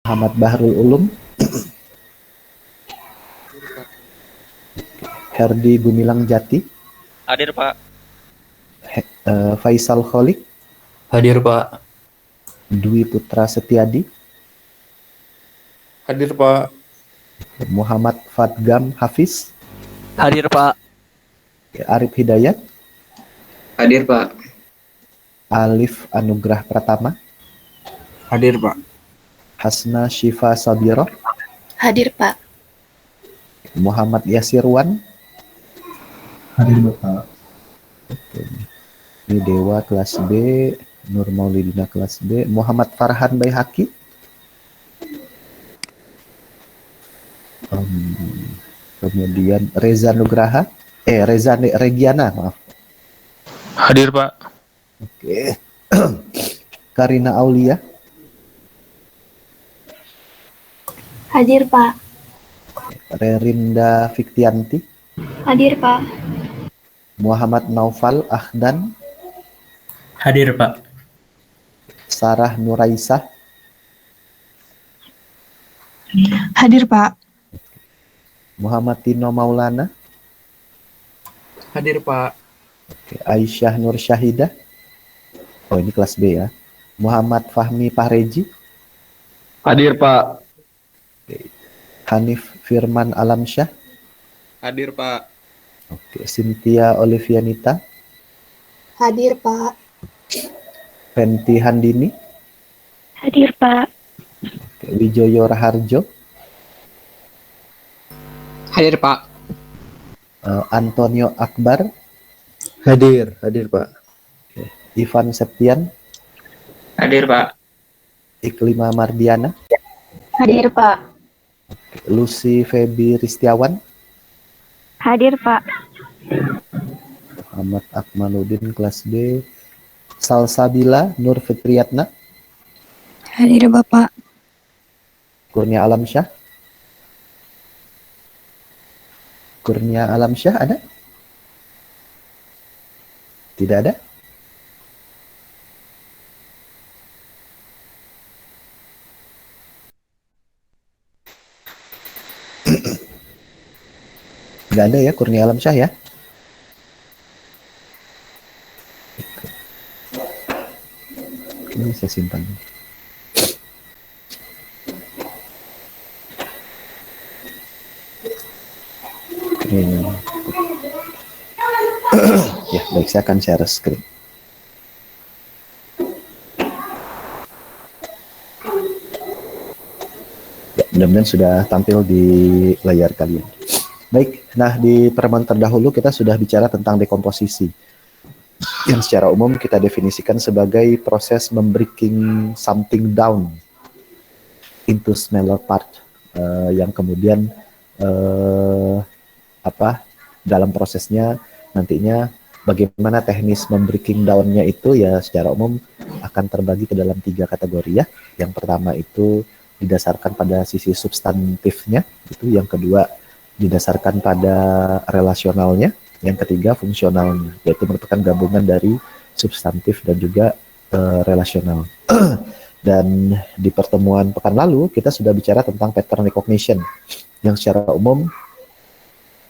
Muhammad Bahrul Ulum, Herdi Gumilang Jati, Hadir, Pak. Faisal Kholik, Hadir, Pak. Dwi Putra Setiadi, Hadir, Pak. Muhammad Fadgam Hafiz, Hadir, Pak. Arif Hidayat, Hadir, Pak. Alif Anugrah Pratama, Hadir, Pak. Hasna Syifa Sabiro, Hadir, Pak. Muhammad Yasirwan. Hadir, Bapak. Ini Dewa kelas B, Nur Maulidina kelas B, Muhammad Farhan Baihaki, kemudian Reza Nugraha, Regiana, maaf. Hadir, Pak. Oke. Karina Aulia, Hadir, Pak. Rerinda Fiktianti, Hadir, Pak. Muhammad Naufal Ahdan, Hadir, Pak. Sarah Nuraisah, Hadir, Pak. Muhammad Tino Maulana, Hadir, Pak. Aisyah Nur Syahidah, oh ini kelas B ya, Muhammad Fahmi Pahreji, Hadir, Pak. Hanif Firman Alamsyah, Hadir, Pak. oke, Cynthia Olivianita, Hadir, Pak. Fenty Handini, Hadir, Pak. Wijoyo Raharjo, Hadir, Pak. Antonio Akbar, Hadir, Pak. Ivan Septian, Hadir, Pak. Iklima Mardiana, Hadir, Pak. Lucy Febi Ristiawan, Hadir, Pak. Muhammad Akmaluddin kelas B, Salsabila Nur Fitriatna, Hadir, Bapak. Kurnia Alamsyah, ada? Tidak ada? Nggak ada ya Kurnia Alamsyah ya? Ini saya simpan. Ya, baik, saya akan share screen. Ya, mudah-mudahan sudah tampil di layar kalian. Baik, nah di pertemuan terdahulu kita sudah bicara tentang dekomposisi, yang secara umum kita definisikan sebagai proses membreaking something down into smaller part, yang kemudian dalam prosesnya nantinya bagaimana teknis membreaking down-nya itu ya secara umum akan terbagi ke dalam 3 kategori ya. Yang pertama itu didasarkan pada sisi substantifnya, itu yang kedua didasarkan pada relasionalnya, yang ketiga fungsionalnya, yaitu merupakan gabungan dari substantif dan juga relasional. Dan di pertemuan pekan lalu kita sudah bicara tentang pattern recognition, yang secara umum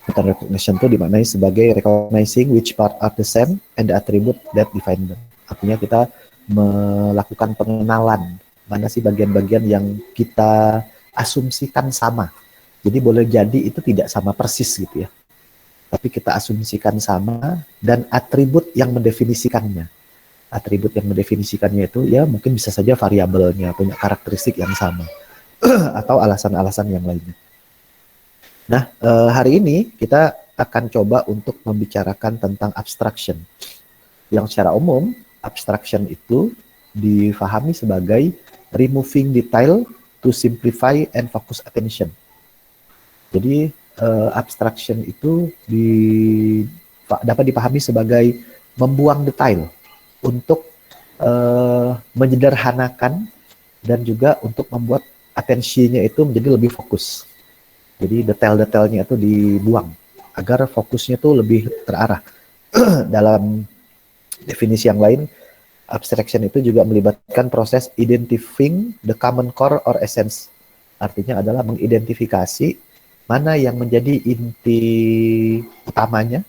pattern recognition itu dimaknai sebagai recognizing which part are the same and the attribute that define them. Artinya kita melakukan pengenalan mana sih bagian-bagian yang kita asumsikan sama. Jadi boleh jadi itu tidak sama persis gitu ya, tapi kita asumsikan sama, dan atribut yang mendefinisikannya. Atribut yang mendefinisikannya itu ya mungkin bisa saja variabelnya punya karakteristik yang sama atau alasan-alasan yang lainnya. Nah, hari ini kita akan coba untuk membicarakan tentang abstraction. Yang secara umum, abstraction itu difahami sebagai removing detail to simplify and focus attention. Jadi, abstraction itu dapat dipahami sebagai membuang detail untuk menyederhanakan dan juga untuk membuat atensinya itu menjadi lebih fokus. Jadi detail-detailnya itu dibuang agar fokusnya itu lebih terarah. Dalam definisi yang lain, Abstraction itu juga melibatkan proses identifying the common core or essence. Artinya adalah mengidentifikasi mana yang menjadi inti utamanya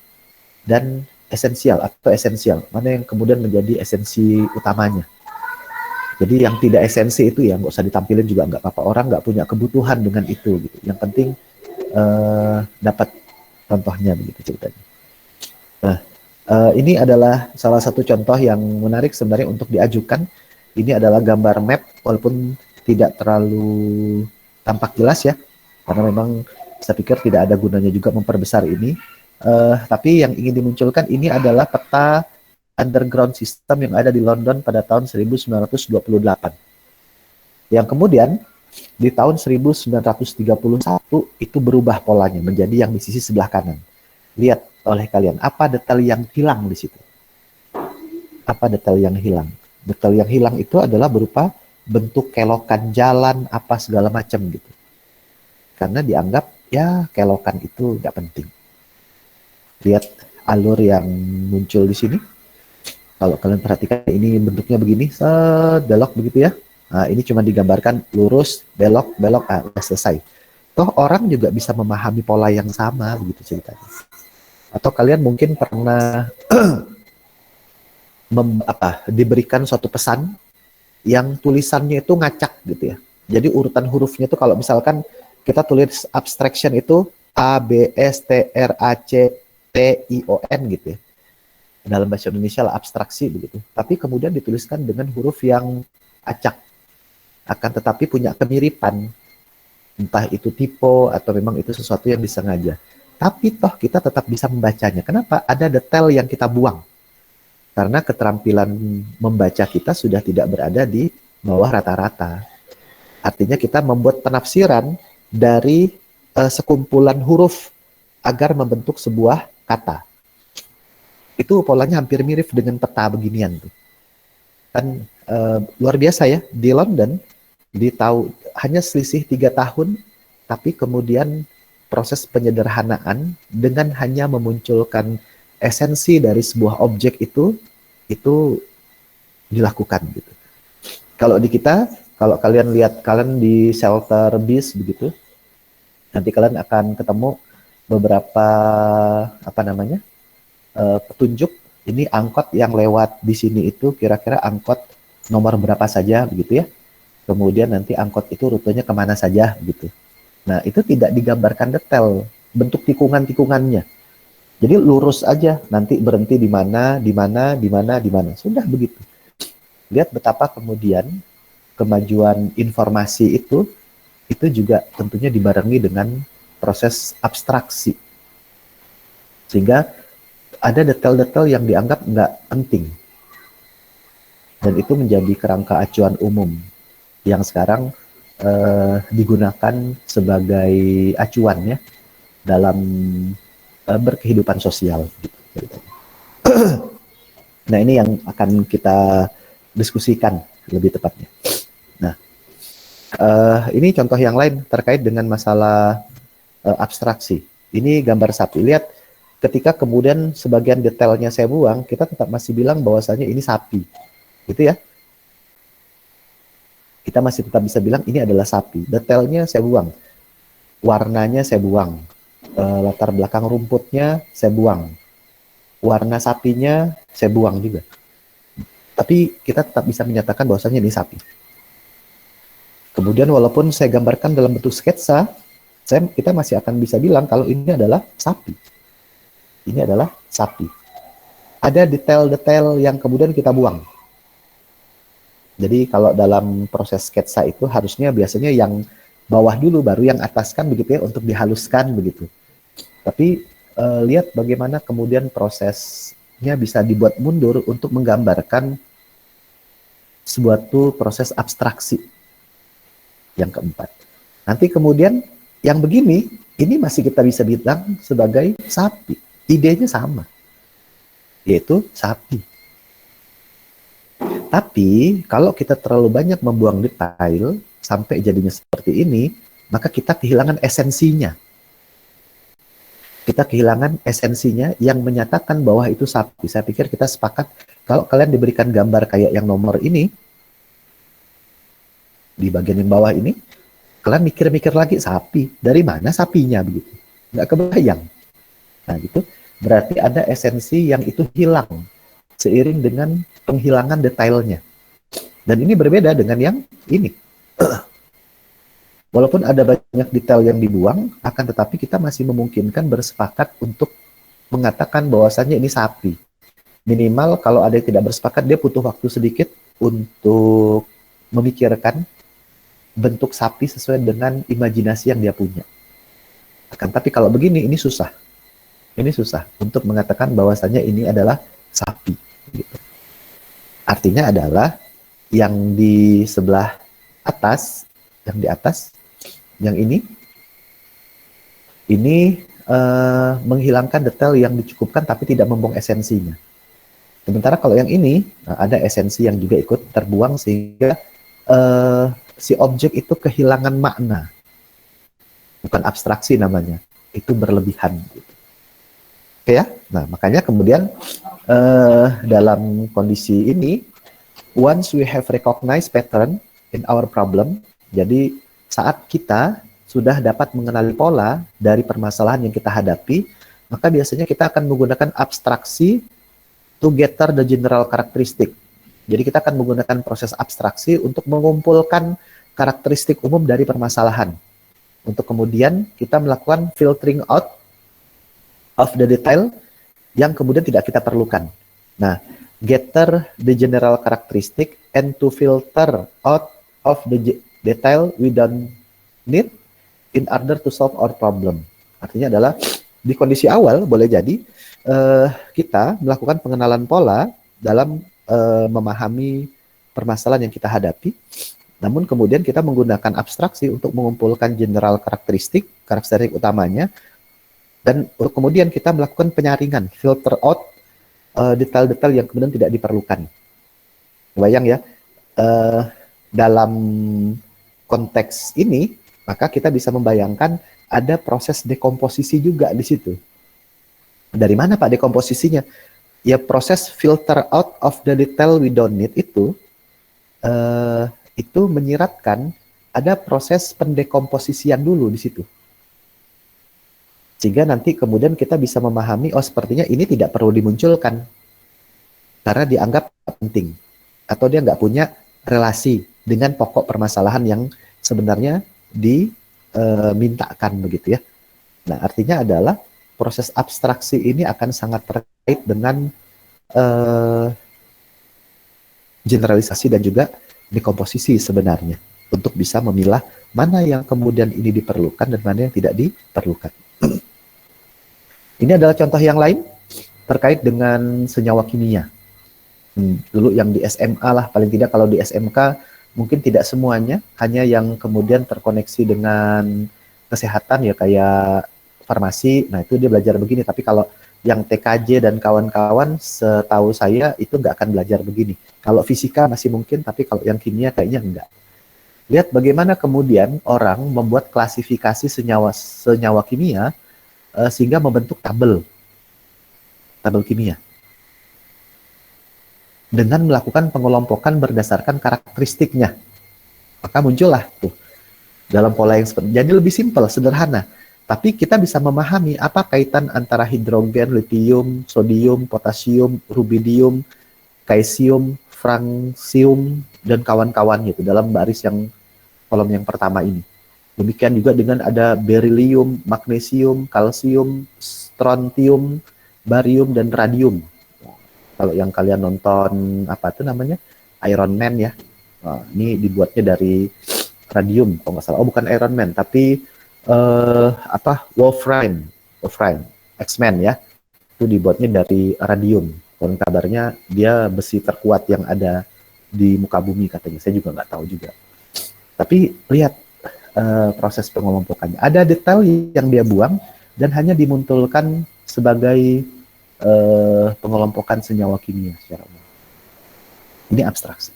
dan esensial atau esensial. Mana yang kemudian menjadi esensi utamanya. Jadi yang tidak esensi itu ya nggak usah ditampilin juga nggak apa-apa. Orang nggak punya kebutuhan dengan itu. Gitu. Yang penting dapat contohnya begitu ceritanya. Nah, ini adalah salah satu contoh yang menarik sebenarnya untuk diajukan. Ini adalah gambar map walaupun tidak terlalu tampak jelas ya, karena memang saya pikir tidak ada gunanya juga memperbesar ini. Tapi yang ingin dimunculkan ini adalah peta underground system yang ada di London pada tahun 1928. Yang kemudian di tahun 1931 itu berubah polanya menjadi yang di sisi sebelah kanan. Lihat oleh kalian, apa detail yang hilang di situ? Apa detail yang hilang? Detail yang hilang itu adalah berupa bentuk kelokan jalan, apa segala macam gitu. Karena dianggap ya kelokan itu nggak penting. Lihat alur yang muncul di sini. Kalau kalian perhatikan ini bentuknya begini, belok begitu ya. Nah, ini cuma digambarkan lurus, belok, udah selesai. Toh orang juga bisa memahami pola yang sama begitu ceritanya. Atau kalian mungkin pernah diberikan suatu pesan yang tulisannya itu ngacak gitu ya. Jadi urutan hurufnya itu kalau misalkan kita tulis abstraction itu A, B, S, T, R, A, C, T, I, O, N gitu ya. Dalam bahasa Indonesia lah abstraksi begitu. Tapi kemudian dituliskan dengan huruf yang acak. Akan tetapi punya kemiripan. Entah itu tipe atau memang itu sesuatu yang disengaja. Tapi toh kita tetap bisa membacanya. Kenapa? Ada detail yang kita buang. Karena keterampilan membaca kita sudah tidak berada di bawah rata-rata. Artinya kita membuat penafsiran dari sekumpulan huruf agar membentuk sebuah kata. Itu polanya hampir mirip dengan peta beginian tuh. Kan luar biasa ya, di London hanya selisih 3 tahun, tapi kemudian proses penyederhanaan dengan hanya memunculkan esensi dari sebuah objek itu dilakukan gitu. Kalau di kita, kalau kalian lihat kalian di shelter bis begitu, nanti kalian akan ketemu beberapa petunjuk. Ini angkot yang lewat di sini itu kira-kira angkot nomor berapa saja begitu ya. Kemudian nanti angkot itu rutenya kemana saja gitu. Nah, itu tidak digambarkan detail bentuk tikungan-tikungannya. Jadi lurus aja, nanti berhenti di mana. Sudah begitu. Lihat betapa kemudian kemajuan informasi itu juga tentunya dibarengi dengan proses abstraksi. Sehingga ada detail-detail yang dianggap nggak penting. Dan itu menjadi kerangka acuan umum yang sekarang digunakan sebagai acuan ya dalam berkehidupan sosial. Nah, ini yang akan kita diskusikan lebih tepatnya. Nah, ini contoh yang lain terkait dengan masalah abstraksi. Ini gambar sapi. Lihat, ketika kemudian sebagian detailnya saya buang, kita tetap masih bilang bahwasanya ini sapi. Gitu ya. Kita masih tetap bisa bilang ini adalah sapi. Detailnya saya buang. Warnanya saya buang. Latar belakang rumputnya saya buang. Warna sapinya saya buang juga. Tapi kita tetap bisa menyatakan bahwasanya ini sapi. Kemudian walaupun saya gambarkan dalam bentuk sketsa, kita masih akan bisa bilang kalau ini adalah sapi. Ini adalah sapi. Ada detail-detail yang kemudian kita buang. Jadi kalau dalam proses sketsa itu harusnya biasanya yang bawah dulu baru yang atas kan begitu ya untuk dihaluskan begitu. Tapi lihat bagaimana kemudian prosesnya bisa dibuat mundur untuk menggambarkan suatu proses abstraksi. Yang keempat. Nanti kemudian yang begini ini masih kita bisa bilang sebagai sapi. Idenya sama. Yaitu sapi. Tapi kalau kita terlalu banyak membuang detail sampai jadinya seperti ini, maka kita kehilangan esensinya. Kita kehilangan esensinya yang menyatakan bahwa itu sapi. Saya pikir kita sepakat Kalau kalian diberikan gambar kayak yang nomor ini, di bagian yang bawah ini, kalian mikir-mikir lagi, sapi. Dari mana sapinya begitu? Nggak kebayang. Nah gitu, berarti ada esensi yang itu hilang seiring dengan penghilangan detailnya. Dan ini berbeda dengan yang ini. Walaupun ada banyak detail yang dibuang, akan tetapi kita masih memungkinkan bersepakat untuk mengatakan bahwasannya ini sapi. Minimal kalau ada yang tidak bersepakat, dia butuh waktu sedikit untuk memikirkan bentuk sapi sesuai dengan imajinasi yang dia punya. Akan tapi kalau begini, ini susah. Ini susah untuk mengatakan bahwasannya ini adalah sapi. Gitu. Artinya adalah yang di sebelah atas, yang di atas, yang ini menghilangkan detail yang dicukupkan tapi tidak membuang esensinya. Sementara kalau yang ini ada esensi yang juga ikut terbuang sehingga si objek itu kehilangan makna. Bukan abstraksi namanya, itu berlebihan. Gitu. Oke ya, nah makanya kemudian dalam kondisi ini, once we have recognized pattern in our problem, jadi saat kita sudah dapat mengenali pola dari permasalahan yang kita hadapi, maka biasanya kita akan menggunakan abstraksi to gather the general characteristic. Jadi kita akan menggunakan proses abstraksi untuk mengumpulkan karakteristik umum dari permasalahan. Untuk kemudian kita melakukan filtering out of the detail yang kemudian tidak kita perlukan. Nah, gather the general characteristic and to filter out of the detail we don't need in order to solve our problem. Artinya adalah di kondisi awal boleh jadi kita melakukan pengenalan pola dalam memahami permasalahan yang kita hadapi. Namun kemudian kita menggunakan abstraksi untuk mengumpulkan general karakteristik utamanya, dan kemudian kita melakukan penyaringan, filter out detail-detail yang kemudian tidak diperlukan. Bayang ya, dalam konteks ini, maka kita bisa membayangkan ada proses dekomposisi juga di situ. Dari mana Pak dekomposisinya? Ya proses filter out of the detail we don't need itu menyiratkan ada proses pendekomposisian dulu di situ. Sehingga nanti kemudian kita bisa memahami, oh sepertinya ini tidak perlu dimunculkan karena dianggap penting. Atau dia nggak punya relasi dengan pokok permasalahan yang sebenarnya dimintakan begitu ya. Nah artinya adalah proses abstraksi ini akan sangat terkait dengan generalisasi dan juga dekomposisi sebenarnya untuk bisa memilah mana yang kemudian ini diperlukan dan mana yang tidak diperlukan. Ini adalah contoh yang lain terkait dengan senyawa kimia. Dulu yang di SMA lah, paling tidak kalau di SMK mungkin tidak semuanya, hanya yang kemudian terkoneksi dengan kesehatan ya kayak farmasi, nah itu dia belajar begini. Tapi kalau yang TKJ dan kawan-kawan setahu saya itu nggak akan belajar begini. Kalau fisika masih mungkin, tapi kalau yang kimia kayaknya enggak. Lihat bagaimana kemudian orang membuat klasifikasi senyawa kimia sehingga membentuk tabel kimia. Dengan melakukan pengelompokan berdasarkan karakteristiknya. Maka muncullah tuh dalam pola yang seperti, jadi lebih simpel, sederhana. Tapi kita bisa memahami apa kaitan antara hidrogen, litium, sodium, potasium, rubidium, kaesium, francium, dan kawan-kawannya itu dalam baris yang kolom yang pertama ini. Demikian juga dengan ada beryllium, magnesium, kalsium, strontium, barium, dan radium. Kalau yang kalian nonton, apa itu namanya? Iron Man ya. Nah, ini dibuatnya dari radium, kalau nggak salah. Oh, bukan Iron Man, tapi Wolverine, X-Men ya, itu dibuatnya dari radium. Dan kabarnya dia besi terkuat yang ada di muka bumi katanya. Saya juga nggak tahu juga. Tapi lihat proses pengelompokannya. Ada detail yang dia buang dan hanya dimunculkan sebagai pengelompokan senyawa kimia secara umum. Ini abstraksi.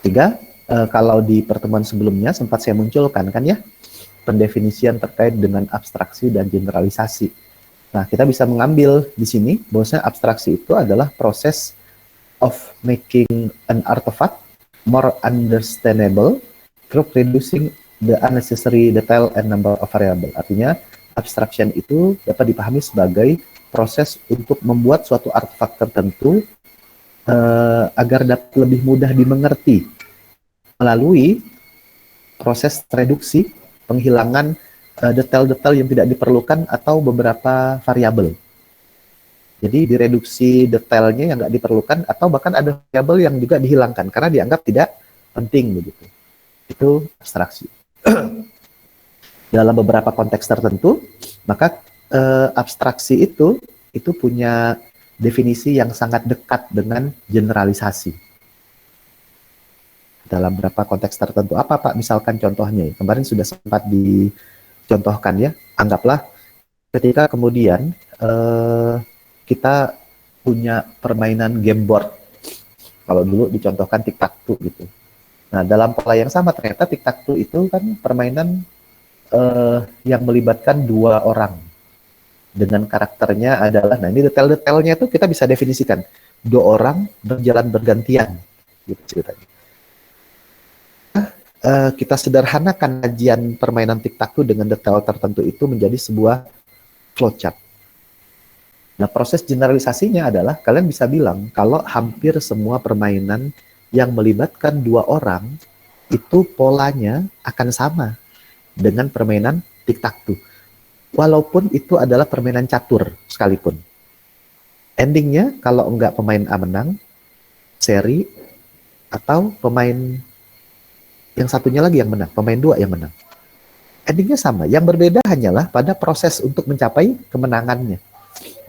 Tiga. Kalau di pertemuan sebelumnya sempat saya munculkan kan ya pendefinisian terkait dengan abstraksi dan generalisasi. Nah, kita bisa mengambil di sini bahwasanya abstraksi itu adalah proses of making an artifact more understandable through reducing the unnecessary detail and number of variable. Artinya, abstraction itu dapat dipahami sebagai proses untuk membuat suatu artefak tertentu agar dapat lebih mudah dimengerti melalui proses reduksi, penghilangan detail-detail yang tidak diperlukan atau beberapa variabel. Jadi direduksi detailnya yang nggak diperlukan atau bahkan ada variabel yang juga dihilangkan karena dianggap tidak penting begitu. Itu abstraksi. Dalam beberapa konteks tertentu, maka abstraksi itu punya definisi yang sangat dekat dengan generalisasi. Dalam beberapa konteks tertentu, apa Pak? Misalkan contohnya, kemarin sudah sempat dicontohkan ya. Anggaplah ketika kemudian kita punya permainan game board. Kalau dulu dicontohkan tic-tac-toe gitu. Nah, dalam pola yang sama ternyata tic-tac-toe itu kan permainan yang melibatkan 2 orang. Dengan karakternya adalah, nah ini detail-detailnya itu kita bisa definisikan. 2 orang berjalan bergantian. Gitu ceritanya. Kita sederhanakan kajian permainan tic-tac-toe dengan detail tertentu itu menjadi sebuah flowchart. Nah, proses generalisasinya adalah kalian bisa bilang kalau hampir semua permainan yang melibatkan 2 orang itu polanya akan sama dengan permainan tic-tac-toe. Walaupun itu adalah permainan catur sekalipun. Endingnya kalau enggak pemain A menang, seri, atau pemain yang satunya lagi yang menang, pemain 2 yang menang. Endingnya sama, yang berbeda hanyalah pada proses untuk mencapai kemenangannya.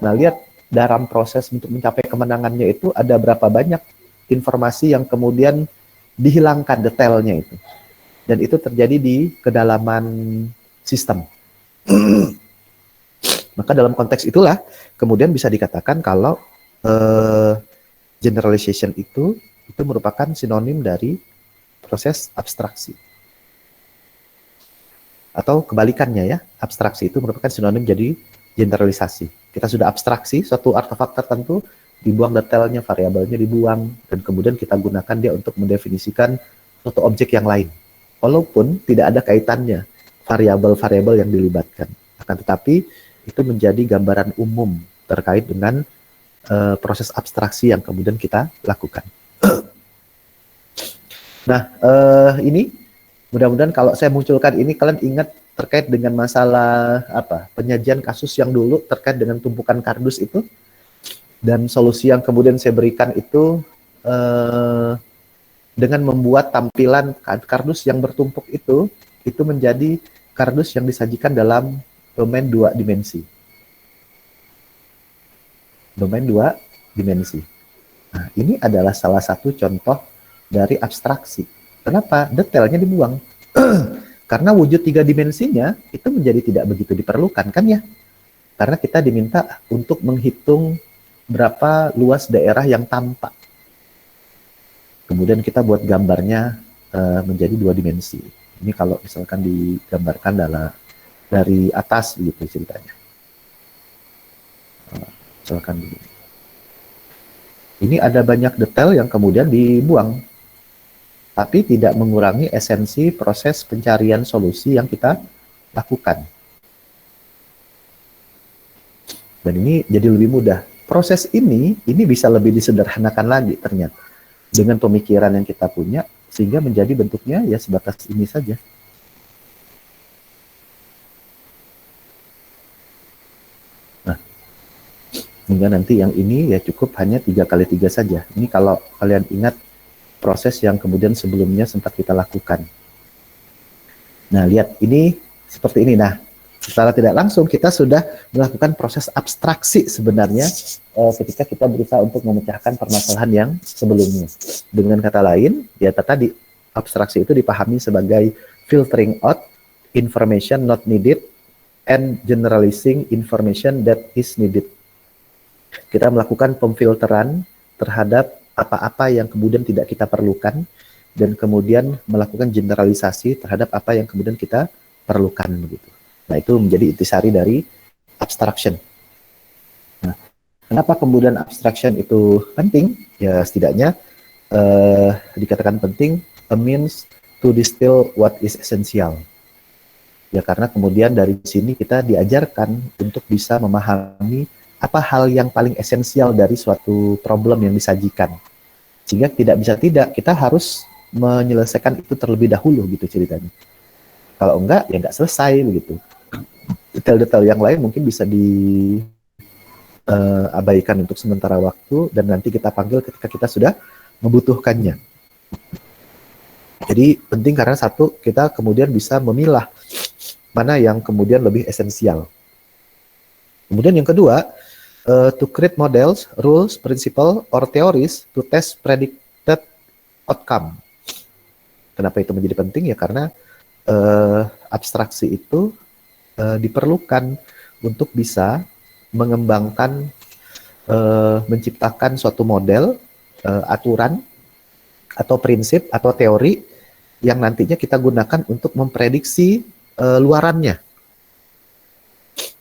Nah, lihat dalam proses untuk mencapai kemenangannya itu ada berapa banyak informasi yang kemudian dihilangkan detailnya itu. Dan itu terjadi di kedalaman sistem. Maka dalam konteks itulah kemudian bisa dikatakan kalau generalization itu merupakan sinonim dari proses abstraksi. Atau kebalikannya ya, abstraksi itu merupakan sinonim jadi generalisasi. Kita sudah abstraksi suatu artefak tertentu, dibuang detailnya, variabelnya dibuang, dan kemudian kita gunakan dia untuk mendefinisikan suatu objek yang lain. Walaupun tidak ada kaitannya variabel-variabel yang dilibatkan. Akan tetapi itu menjadi gambaran umum terkait dengan proses abstraksi yang kemudian kita lakukan. Nah, ini mudah-mudahan kalau saya munculkan ini kalian ingat terkait dengan masalah penyajian kasus yang dulu terkait dengan tumpukan kardus itu, dan solusi yang kemudian saya berikan itu dengan membuat tampilan kardus yang bertumpuk itu menjadi kardus yang disajikan dalam domain 2 dimensi. Domain 2 dimensi. Nah, ini adalah salah satu contoh dari abstraksi. Kenapa? Detailnya dibuang. Karena wujud 3 dimensinya itu menjadi tidak begitu diperlukan kan ya. Karena kita diminta untuk menghitung berapa luas daerah yang tampak. Kemudian kita buat gambarnya menjadi 2 dimensi. Ini kalau misalkan digambarkan dari atas gitu ceritanya. Misalkan begini. Ini ada banyak detail yang kemudian dibuang, tapi tidak mengurangi esensi proses pencarian solusi yang kita lakukan. Dan ini jadi lebih mudah. Proses ini bisa lebih disederhanakan lagi ternyata dengan pemikiran yang kita punya, sehingga menjadi bentuknya ya sebatas ini saja. Nah, hingga nanti yang ini ya cukup hanya 3x3 saja. Ini kalau kalian ingat proses yang kemudian sebelumnya sempat kita lakukan. Nah, lihat ini seperti ini. Nah, secara tidak langsung kita sudah melakukan proses abstraksi sebenarnya ketika kita berusaha untuk memecahkan permasalahan yang sebelumnya. Dengan kata lain, ya tadi abstraksi itu dipahami sebagai filtering out information not needed and generalizing information that is needed. Kita melakukan pemfilteran terhadap apa-apa yang kemudian tidak kita perlukan, dan kemudian melakukan generalisasi terhadap apa yang kemudian kita perlukan begitu. Nah, itu menjadi intisari dari abstraction. Kenapa kemudian abstraction itu penting? Ya setidaknya dikatakan penting, a means to distill what is essential. Ya karena kemudian dari sini kita diajarkan untuk bisa memahami apa hal yang paling esensial dari suatu problem yang disajikan. Sehingga tidak bisa tidak, kita harus menyelesaikan itu terlebih dahulu gitu ceritanya. Kalau enggak, ya enggak selesai begitu. Detail-detail yang lain mungkin bisa diabaikan untuk sementara waktu dan nanti kita panggil ketika kita sudah membutuhkannya. Jadi penting karena satu, kita kemudian bisa memilah mana yang kemudian lebih esensial. Kemudian yang kedua, to create models, rules, principle, or theories to test predicted outcome. Kenapa itu menjadi penting? Ya karena abstraksi itu diperlukan untuk bisa mengembangkan, menciptakan suatu model, aturan, atau prinsip, atau teori yang nantinya kita gunakan untuk memprediksi luarannya.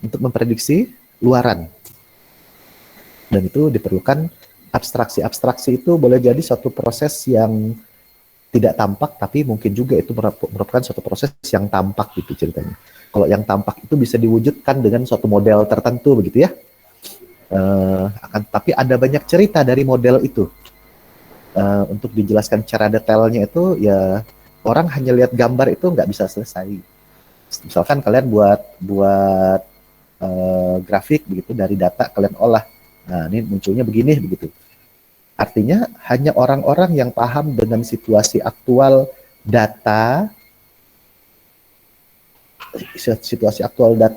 Untuk memprediksi luaran. Dan itu diperlukan abstraksi. Itu boleh jadi suatu proses yang tidak tampak, tapi mungkin juga itu merupakan suatu proses yang tampak gitu ceritanya. Kalau yang tampak itu bisa diwujudkan dengan suatu model tertentu begitu ya. Tapi ada banyak cerita dari model itu. Untuk dijelaskan secara detailnya itu ya orang hanya lihat gambar itu nggak bisa selesai. Misalkan kalian buat grafik begitu dari data kalian olah. Nah, ini munculnya begini begitu. Artinya hanya orang-orang yang paham dengan situasi aktual data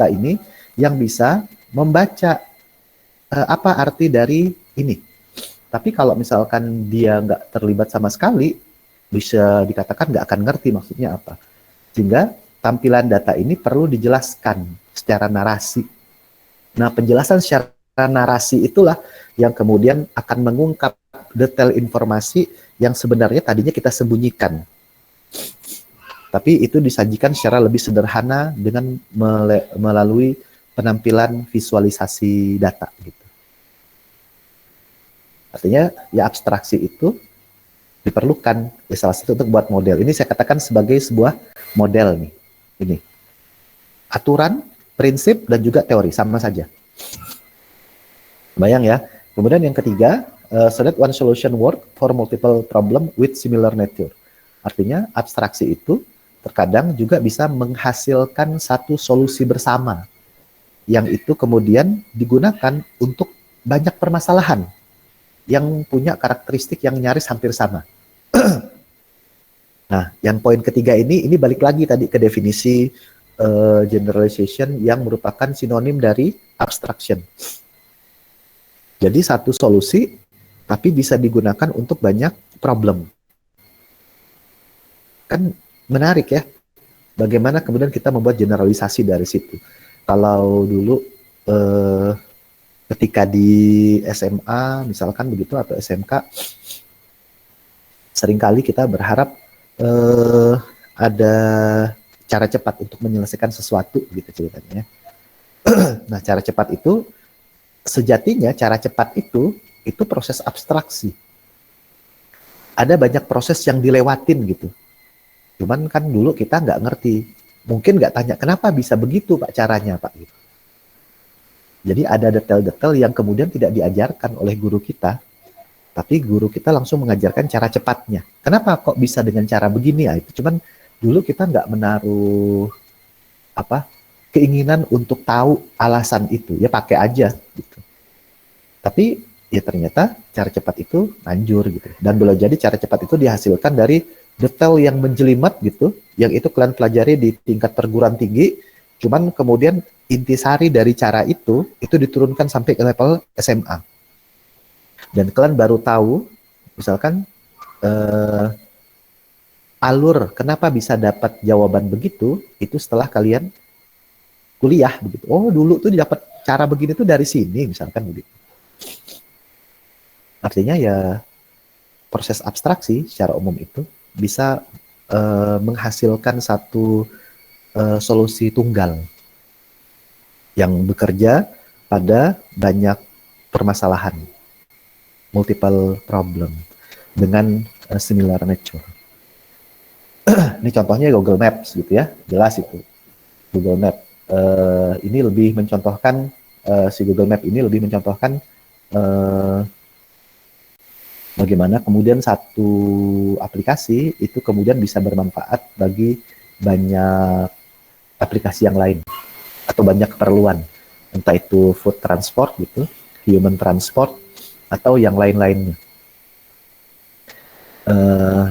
ini yang bisa membaca apa arti dari ini. Tapi kalau misalkan dia nggak terlibat sama sekali, bisa dikatakan nggak akan ngerti maksudnya apa. Sehingga tampilan data ini perlu dijelaskan secara narasi. Nah, penjelasan secara narasi itulah yang kemudian akan mengungkap detail informasi yang sebenarnya tadinya kita sembunyikan. Tapi itu disajikan secara lebih sederhana dengan melalui penampilan visualisasi data gitu. Artinya ya abstraksi itu diperlukan ya salah satu untuk buat model. Ini saya katakan sebagai sebuah model nih. Ini. Aturan, prinsip dan juga teori sama saja. Bayang ya. Kemudian yang ketiga, so that one solution work for multiple problem with similar nature. Artinya abstraksi itu terkadang juga bisa menghasilkan satu solusi bersama yang itu kemudian digunakan untuk banyak permasalahan yang punya karakteristik yang nyaris hampir sama. Nah, yang poin ketiga ini balik lagi tadi ke definisi generalization yang merupakan sinonim dari abstraction. Jadi satu solusi tapi bisa digunakan untuk banyak problem. Kan menarik ya, bagaimana kemudian kita membuat generalisasi dari situ. Kalau dulu ketika di SMA misalkan begitu atau SMK, seringkali kita berharap ada cara cepat untuk menyelesaikan sesuatu gitu ceritanya. Nah, cara cepat itu sejatinya cara cepat itu proses abstraksi. Ada banyak proses yang dilewatin gitu. Cuman kan dulu kita nggak ngerti. Mungkin nggak tanya, kenapa bisa begitu Pak caranya Pak? Gitu. Jadi ada detail-detail yang kemudian tidak diajarkan oleh guru kita. Tapi guru kita langsung mengajarkan cara cepatnya. Kenapa kok bisa dengan cara begini? Ya, itu cuman dulu kita nggak menaruh keinginan untuk tahu alasan itu. Ya pakai aja gitu. Tapi ya ternyata cara cepat itu manjur gitu. Dan boleh jadi cara cepat itu dihasilkan dari detail yang menjelimet gitu, yang itu kalian pelajari di tingkat perguruan tinggi, cuman kemudian intisari dari cara itu diturunkan sampai ke level SMA. Dan kalian baru tahu, misalkan alur kenapa bisa dapat jawaban begitu, itu setelah kalian kuliah begitu. Oh dulu tuh dapat cara begini tuh dari sini, misalkan begitu. Artinya ya proses abstraksi secara umum itu bisa menghasilkan satu solusi tunggal yang bekerja pada banyak permasalahan, multiple problem dengan similar nature. Ini contohnya Google Maps gitu ya, jelas itu. Google Map ini lebih mencontohkan si Google Map ini lebih mencontohkan bagaimana kemudian satu aplikasi itu kemudian bisa bermanfaat bagi banyak aplikasi yang lain atau banyak keperluan, entah itu food transport gitu, human transport atau yang lain-lainnya.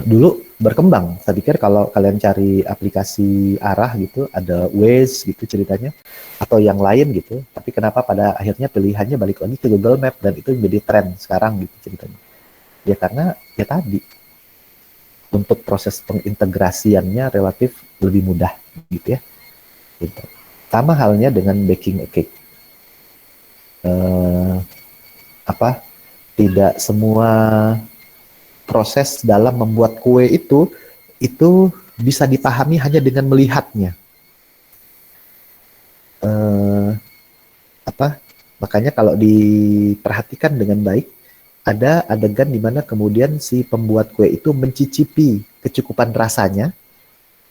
Dulu berkembang, saya pikir kalau kalian cari aplikasi arah gitu, ada Waze gitu ceritanya, atau yang lain gitu, tapi kenapa pada akhirnya pilihannya balik lagi ke Google Map dan itu menjadi tren sekarang gitu ceritanya. Ya karena ya tadi, untuk proses pengintegrasiannya relatif lebih mudah gitu ya. Gitu. Sama halnya dengan baking a cake. Tidak semua proses dalam membuat kue itu bisa dipahami hanya dengan melihatnya. Makanya kalau diperhatikan dengan baik, ada adegan di mana kemudian si pembuat kue itu mencicipi kecukupan rasanya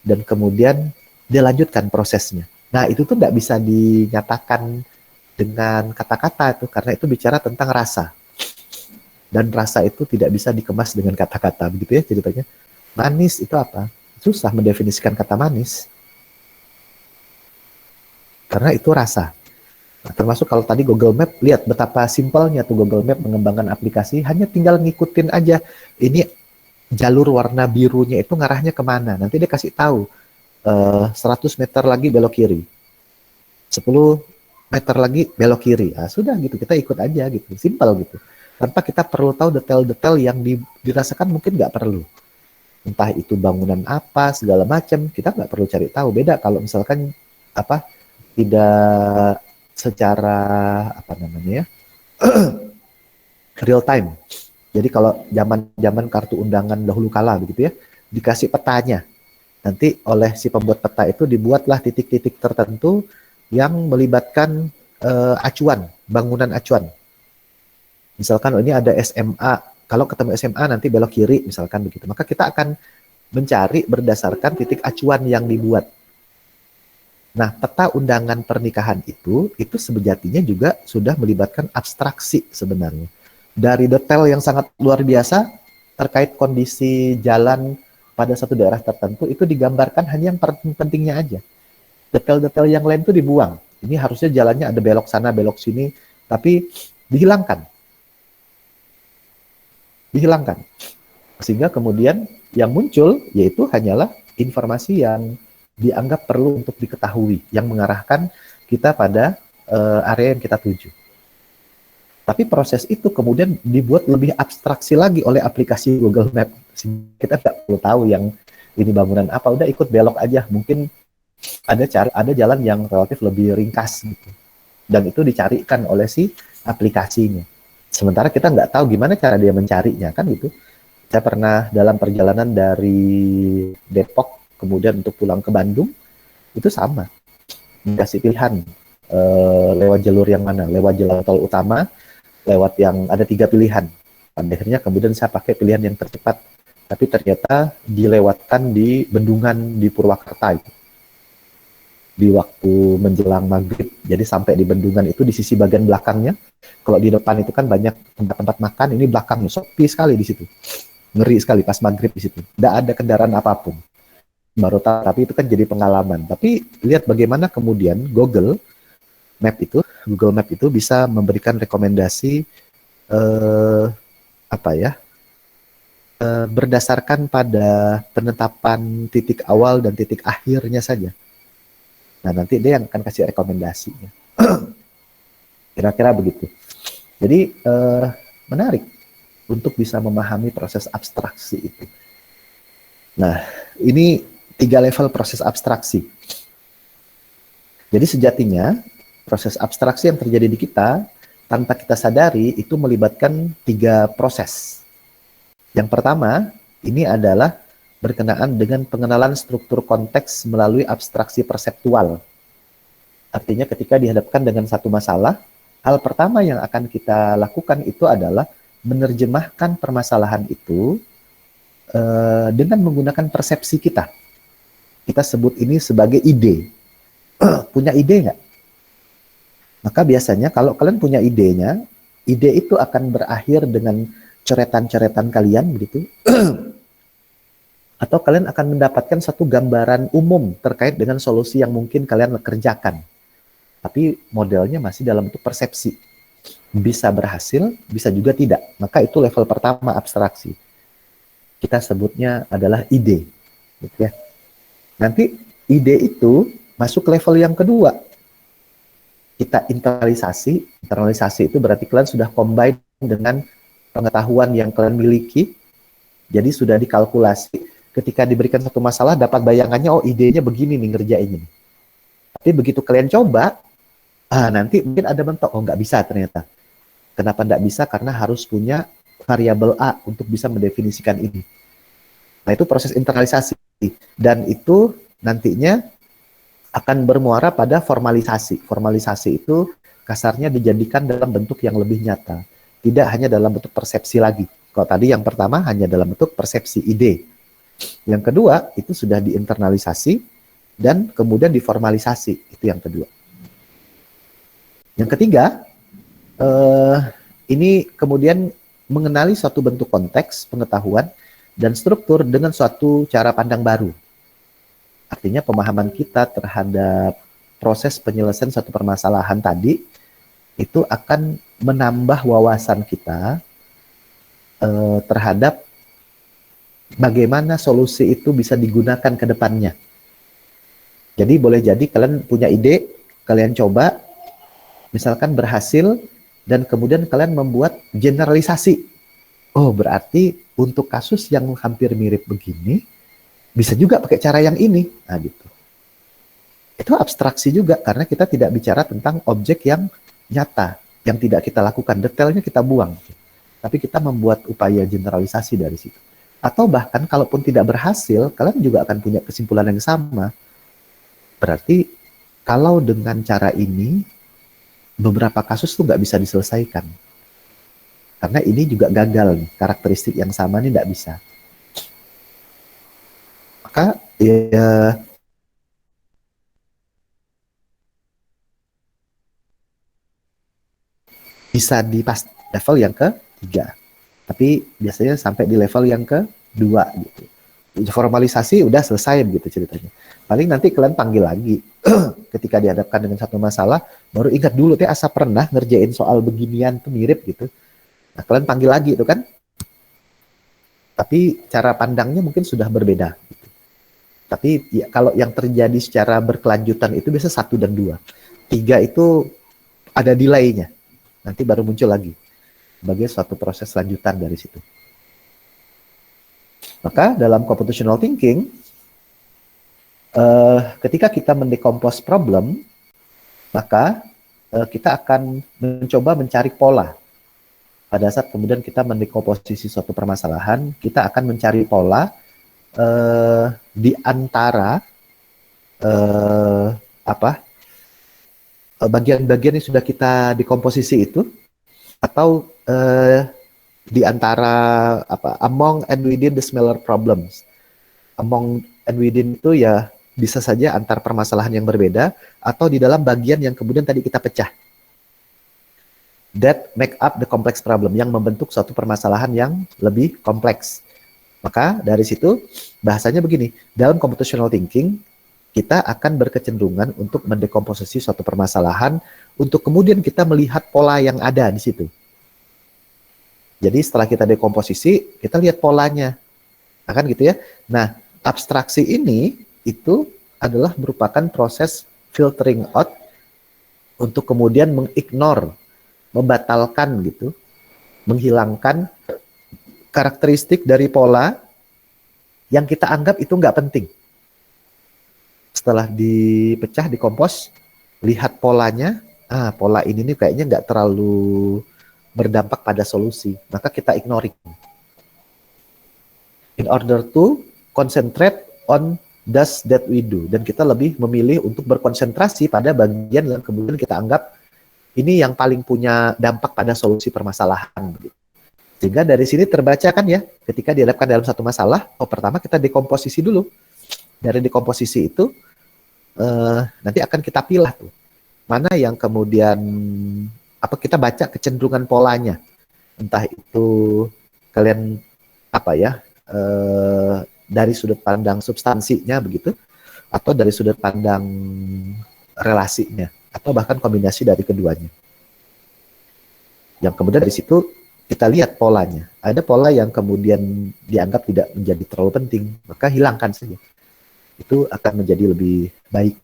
dan kemudian dia lanjutkan prosesnya. Nah, itu tuh nggak bisa dinyatakan dengan kata-kata itu, karena itu bicara tentang rasa. Dan rasa itu tidak bisa dikemas dengan kata-kata, begitu ya ceritanya. Manis itu apa? Susah mendefinisikan kata manis. Karena itu rasa. Nah, termasuk kalau tadi Google Map, lihat betapa simpelnya tuh Google Map mengembangkan aplikasi, hanya tinggal ngikutin aja. Ini jalur warna birunya itu ngarahnya kemana. Nanti dia kasih tahu, 100 meter lagi belok kiri. 10 meter lagi belok kiri. Nah, sudah gitu, kita ikut aja gitu. Simpel gitu. Tanpa kita perlu tahu detail-detail yang dirasakan mungkin nggak perlu. Entah itu bangunan apa, segala macam, kita nggak perlu cari tahu. Beda kalau misalkan tidak secara real time. Jadi kalau zaman kartu undangan dahulu kala begitu ya, dikasih petanya. Nanti oleh si pembuat peta itu dibuatlah titik-titik tertentu yang melibatkan acuan, bangunan acuan. Misalkan ini ada SMA, kalau ketemu SMA nanti belok kiri, misalkan begitu. Maka kita akan mencari berdasarkan titik acuan yang dibuat. Nah, peta undangan pernikahan itu sejatinya juga sudah melibatkan abstraksi sebenarnya. Dari detail yang sangat luar biasa terkait kondisi jalan pada satu daerah tertentu, itu digambarkan hanya yang pentingnya aja. Detail-detail yang lain itu dibuang. Ini harusnya jalannya ada belok sana, belok sini, tapi dihilangkan. Sehingga kemudian yang muncul yaitu hanyalah informasi yang dianggap perlu untuk diketahui, yang mengarahkan kita pada area yang kita tuju. Tapi proses itu kemudian dibuat lebih abstraksi lagi oleh aplikasi Google Map. Kita nggak perlu tahu yang ini bangunan apa, udah ikut belok aja. Mungkin ada jalan yang relatif lebih ringkas gitu. Dan itu dicarikan oleh si aplikasinya. Sementara kita nggak tahu gimana cara dia mencarinya, kan gitu. Saya pernah dalam perjalanan dari Depok, kemudian untuk pulang ke Bandung, itu sama. Dikasih pilihan, lewat jalur yang mana, lewat jalan tol utama, lewat yang ada 3 pilihan. Akhirnya kemudian saya pakai pilihan yang tercepat. Tapi ternyata dilewatkan di bendungan di Purwakarta itu. Di waktu menjelang maghrib, jadi sampai di bendungan itu di sisi bagian belakangnya. Kalau di depan itu kan banyak tempat-tempat makan, ini belakangnya sepi sekali di situ, ngeri sekali pas maghrib di situ, tidak ada kendaraan apapun. Baru tahu, tapi itu kan jadi pengalaman. Tapi lihat bagaimana kemudian Google Map itu bisa memberikan rekomendasi berdasarkan pada penetapan titik awal dan titik akhirnya saja. Nah, nanti dia yang akan kasih rekomendasinya. Kira-kira begitu. Jadi, menarik untuk bisa memahami proses abstraksi itu. Nah, ini 3 level proses abstraksi. Jadi sejatinya, proses abstraksi yang terjadi di kita, tanpa kita sadari, itu melibatkan 3 proses. Yang pertama, ini adalah berkenaan dengan pengenalan struktur konteks melalui abstraksi perseptual. Artinya ketika dihadapkan dengan satu masalah, Hal pertama yang akan kita lakukan itu adalah menerjemahkan permasalahan itu dengan menggunakan persepsi kita. Kita sebut ini sebagai ide. Punya ide nggak? Maka biasanya kalau kalian punya idenya, ide itu akan berakhir dengan coretan-coretan kalian begitu. Atau kalian akan mendapatkan satu gambaran umum terkait dengan solusi yang mungkin kalian kerjakan. Tapi modelnya masih dalam bentuk persepsi. Bisa berhasil, bisa juga tidak. Maka itu level pertama abstraksi. Kita sebutnya adalah ide. Gitu ya. Nanti ide itu masuk level yang kedua. Kita internalisasi. Internalisasi itu berarti kalian sudah combine dengan pengetahuan yang kalian miliki. Jadi sudah dikalkulasi. Ketika diberikan satu masalah, dapat bayangannya, oh idenya begini nih ngerjainnya. Tapi begitu kalian coba, nanti mungkin ada mentok, oh nggak bisa ternyata. Kenapa nggak bisa? Karena harus punya variabel A untuk bisa mendefinisikan ini. Nah itu proses internalisasi. Dan itu nantinya akan bermuara pada formalisasi. Formalisasi itu kasarnya dijadikan dalam bentuk yang lebih nyata. Tidak hanya dalam bentuk persepsi lagi. Kalau tadi yang pertama hanya dalam bentuk persepsi ide. Yang kedua itu sudah diinternalisasi dan kemudian diformalisasi. Itu yang kedua. Yang ketiga, ini kemudian mengenali suatu bentuk konteks, pengetahuan, dan struktur dengan suatu cara pandang baru. Artinya pemahaman kita terhadap proses penyelesaian suatu permasalahan tadi itu akan menambah wawasan kita terhadap bagaimana solusi itu bisa digunakan ke depannya. Jadi boleh jadi kalian punya ide, kalian coba, misalkan berhasil, dan kemudian kalian membuat generalisasi. Oh, berarti untuk kasus yang hampir mirip begini, bisa juga pakai cara yang ini. Nah, gitu. Itu abstraksi juga, karena kita tidak bicara tentang objek yang nyata, yang tidak kita lakukan. Detailnya kita buang. Tapi kita membuat upaya generalisasi dari situ. Atau bahkan kalaupun tidak berhasil, kalian juga akan punya kesimpulan yang sama. Berarti kalau dengan cara ini, beberapa kasus tuh nggak bisa diselesaikan. Karena ini juga gagal nih, karakteristik yang sama nih nggak bisa. Maka ya bisa di pas level yang ketiga. Tapi biasanya sampai di level yang kedua gitu. Formalisasi udah selesai gitu ceritanya. Paling nanti kalian panggil lagi ketika dihadapkan dengan satu masalah, baru ingat dulu asa pernah ngerjain soal beginian tuh mirip gitu. Nah, kalian panggil lagi itu kan. Tapi cara pandangnya mungkin sudah berbeda gitu. Tapi ya, kalau yang terjadi secara berkelanjutan itu biasa 1 dan 2. 3 itu ada delay-nya. Nanti baru muncul lagi sebagai suatu proses lanjutan dari situ. Maka dalam computational thinking, ketika kita mendecompose problem, maka kita akan mencoba mencari pola. Pada saat kemudian kita mendekomposisi suatu permasalahan, kita akan mencari pola di antara bagian-bagian yang sudah kita dekomposisi itu, atau di antara among and within the smaller problems. Among and within itu ya bisa saja antar permasalahan yang berbeda atau di dalam bagian yang kemudian tadi kita pecah. That make up the complex problem, yang membentuk suatu permasalahan yang lebih kompleks. Maka dari situ bahasanya begini, dalam computational thinking kita akan berkecenderungan untuk mendekomposisi suatu permasalahan untuk kemudian kita melihat pola yang ada di situ. Jadi setelah kita dekomposisi, kita lihat polanya. Akan gitu ya. Nah, abstraksi ini itu adalah merupakan proses filtering out untuk kemudian mengignore, membatalkan gitu, menghilangkan karakteristik dari pola yang kita anggap itu nggak penting. Setelah dipecah, dikompos, lihat polanya, pola ini nih kayaknya nggak terlalu berdampak pada solusi, maka kita ignoring. In order to concentrate on task that we do, dan kita lebih memilih untuk berkonsentrasi pada bagian yang kemudian kita anggap ini yang paling punya dampak pada solusi permasalahan. Sehingga dari sini terbaca kan ya, ketika dihadapkan dalam satu masalah, pertama kita dekomposisi dulu. Dari dekomposisi itu, nanti akan kita pilih tuh, mana yang kemudian, kita baca kecenderungan polanya. Entah itu kalian, dari sudut pandang substansinya begitu, atau dari sudut pandang relasinya, atau bahkan kombinasi dari keduanya. Yang kemudian dari situ kita lihat polanya. Ada pola yang kemudian dianggap tidak menjadi terlalu penting, maka hilangkan saja. Itu akan menjadi lebih baik.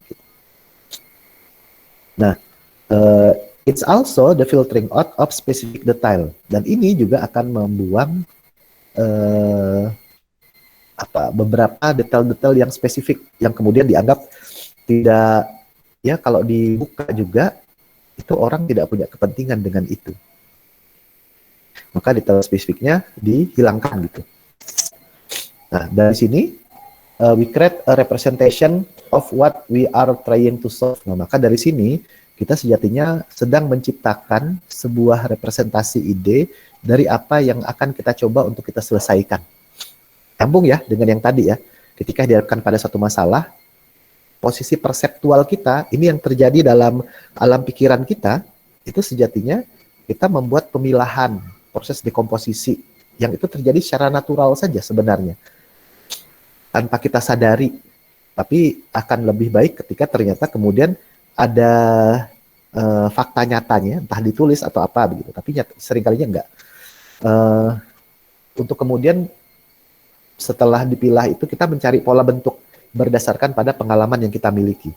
Nah, it's also the filtering out of specific detail. Dan ini juga akan membuang beberapa detail-detail yang spesifik yang kemudian dianggap tidak, ya kalau dibuka juga itu orang tidak punya kepentingan dengan itu, maka detail spesifiknya dihilangkan gitu. Nah, dari sini we create a representation of what we are trying to solve. Nah, maka dari sini kita sejatinya sedang menciptakan sebuah representasi ide dari apa yang akan kita coba untuk kita selesaikan. Nyambung ya dengan yang tadi ya, ketika dihadapkan pada satu masalah, posisi perseptual kita, ini yang terjadi dalam alam pikiran kita, itu sejatinya kita membuat pemilahan, proses dekomposisi, yang itu terjadi secara natural saja sebenarnya, tanpa kita sadari, tapi akan lebih baik ketika ternyata kemudian ada fakta nyatanya, entah ditulis atau apa begitu, tapi seringkalinya enggak. Untuk kemudian setelah dipilah itu kita mencari pola bentuk berdasarkan pada pengalaman yang kita miliki.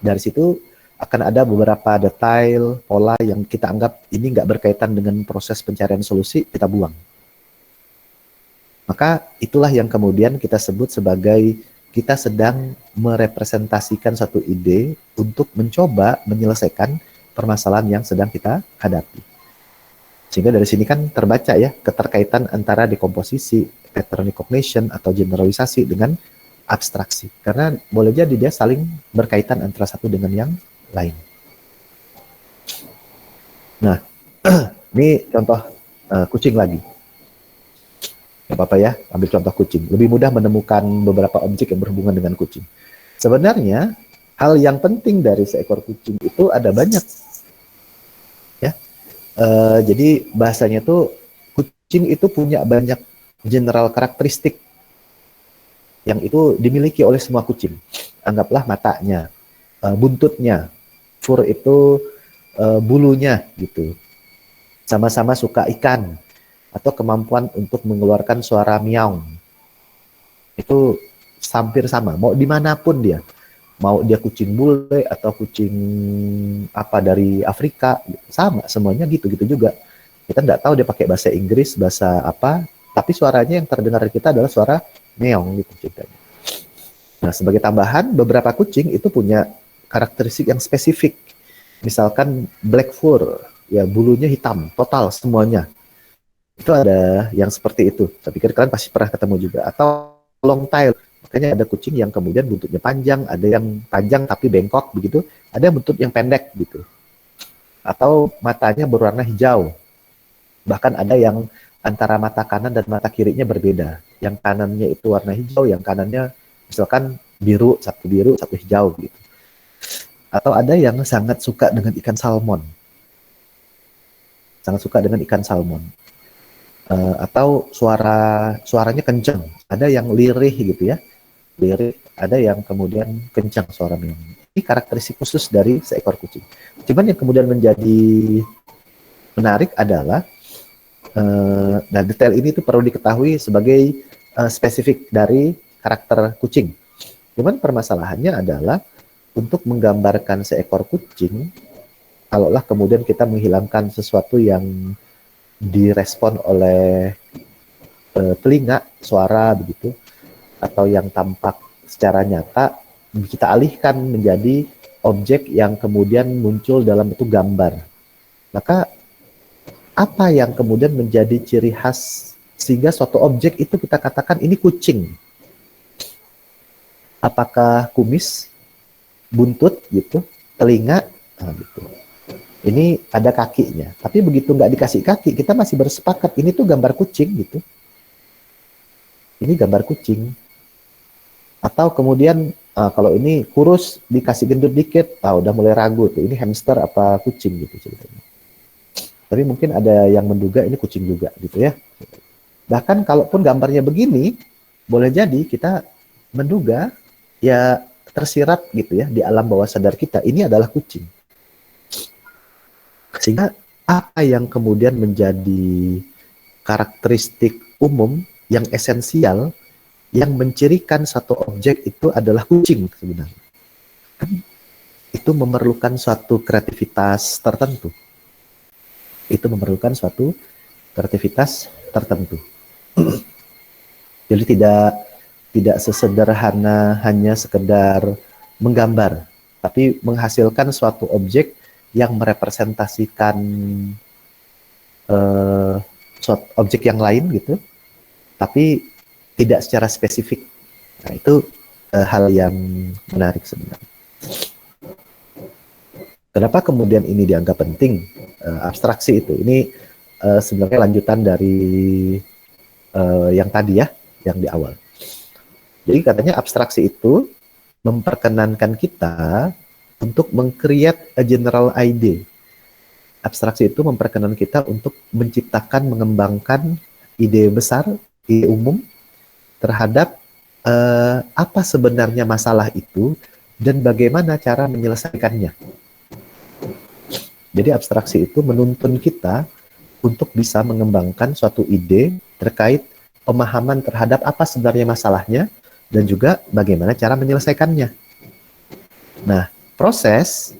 Dari situ akan ada beberapa detail, pola yang kita anggap ini nggak berkaitan dengan proses pencarian solusi, kita buang. Maka itulah yang kemudian kita sebut sebagai kita sedang merepresentasikan satu ide untuk mencoba menyelesaikan permasalahan yang sedang kita hadapi. Sehingga dari sini kan terbaca ya keterkaitan antara dekomposisi, pattern recognition atau generalisasi dengan abstraksi. Karena boleh jadi dia saling berkaitan antara satu dengan yang lain. Nah, ini contoh kucing lagi. Gak apa-apa ya, ambil contoh kucing. Lebih mudah menemukan beberapa objek yang berhubungan dengan kucing. Sebenarnya, hal yang penting dari seekor kucing itu ada banyak. Ya, jadi bahasanya tuh kucing itu punya banyak general karakteristik yang itu dimiliki oleh semua kucing. Anggaplah matanya, buntutnya, fur itu bulunya gitu. Sama-sama suka ikan atau kemampuan untuk mengeluarkan suara miau. Itu hampir sama, mau dimanapun dia. Mau dia kucing bule atau kucing dari Afrika, sama semuanya gitu-gitu juga. Kita nggak tahu dia pakai bahasa Inggris, bahasa apa, tapi suaranya yang terdengar dari kita adalah suara meong gitu ceritanya. Nah, sebagai tambahan, beberapa kucing itu punya karakteristik yang spesifik. Misalkan black fur, ya bulunya hitam, total semuanya. Itu ada yang seperti itu. Saya pikir kalian pasti pernah ketemu juga. Atau long tail, makanya ada kucing yang kemudian buntutnya panjang, ada yang panjang tapi bengkok begitu, ada yang buntut yang pendek gitu. Atau matanya berwarna hijau. Bahkan ada yang antara mata kanan dan mata kirinya berbeda. Yang kanannya itu warna hijau, yang kanannya misalkan biru, satu hijau gitu. Atau ada yang sangat suka dengan ikan salmon. Sangat suka dengan ikan salmon. Atau suaranya kencang. Ada yang lirih gitu ya. Lirih, ada yang kemudian kencang suaranya. Ini karakteristik khusus dari seekor kucing. Cuman yang kemudian menjadi menarik adalah nah, detail ini tuh perlu diketahui sebagai spesifik dari karakter kucing. Cuman permasalahannya adalah untuk menggambarkan seekor kucing, kalaulah kemudian kita menghilangkan sesuatu yang direspon oleh telinga, suara begitu, atau yang tampak secara nyata, kita alihkan menjadi objek yang kemudian muncul dalam bentuk gambar. Maka apa yang kemudian menjadi ciri khas sehingga suatu objek itu kita katakan ini kucing? Apakah kumis, buntut gitu, telinga, gitu. Ini ada kakinya. Tapi begitu nggak dikasih kaki, kita masih bersepakat ini tuh gambar kucing gitu. Ini gambar kucing. Atau kemudian kalau ini kurus dikasih gendut dikit, udah mulai ragu tuh. Ini hamster apa kucing gitu ceritanya. Tapi mungkin ada yang menduga ini kucing juga gitu ya. Bahkan kalaupun gambarnya begini, boleh jadi kita menduga ya tersirat gitu ya di alam bawah sadar kita ini adalah kucing. Sehingga apa yang kemudian menjadi karakteristik umum yang esensial yang mencirikan satu objek itu adalah kucing sebenarnya. Itu memerlukan suatu kreativitas tertentu. Itu memerlukan suatu kreativitas tertentu. Jadi tidak sesederhana hanya sekedar menggambar, tapi menghasilkan suatu objek yang merepresentasikan suatu objek yang lain gitu, tapi tidak secara spesifik. Nah, itu hal yang menarik sebenarnya. Kenapa kemudian ini dianggap penting? Abstraksi itu. Ini sebenarnya lanjutan dari yang tadi ya, yang di awal. Jadi katanya abstraksi itu memperkenankan kita untuk meng-create a general idea. Abstraksi itu memperkenankan kita untuk menciptakan, mengembangkan ide besar, ide umum, terhadap apa sebenarnya masalah itu dan bagaimana cara menyelesaikannya. Jadi abstraksi itu menuntun kita untuk bisa mengembangkan suatu ide terkait pemahaman terhadap apa sebenarnya masalahnya dan juga bagaimana cara menyelesaikannya. Nah, proses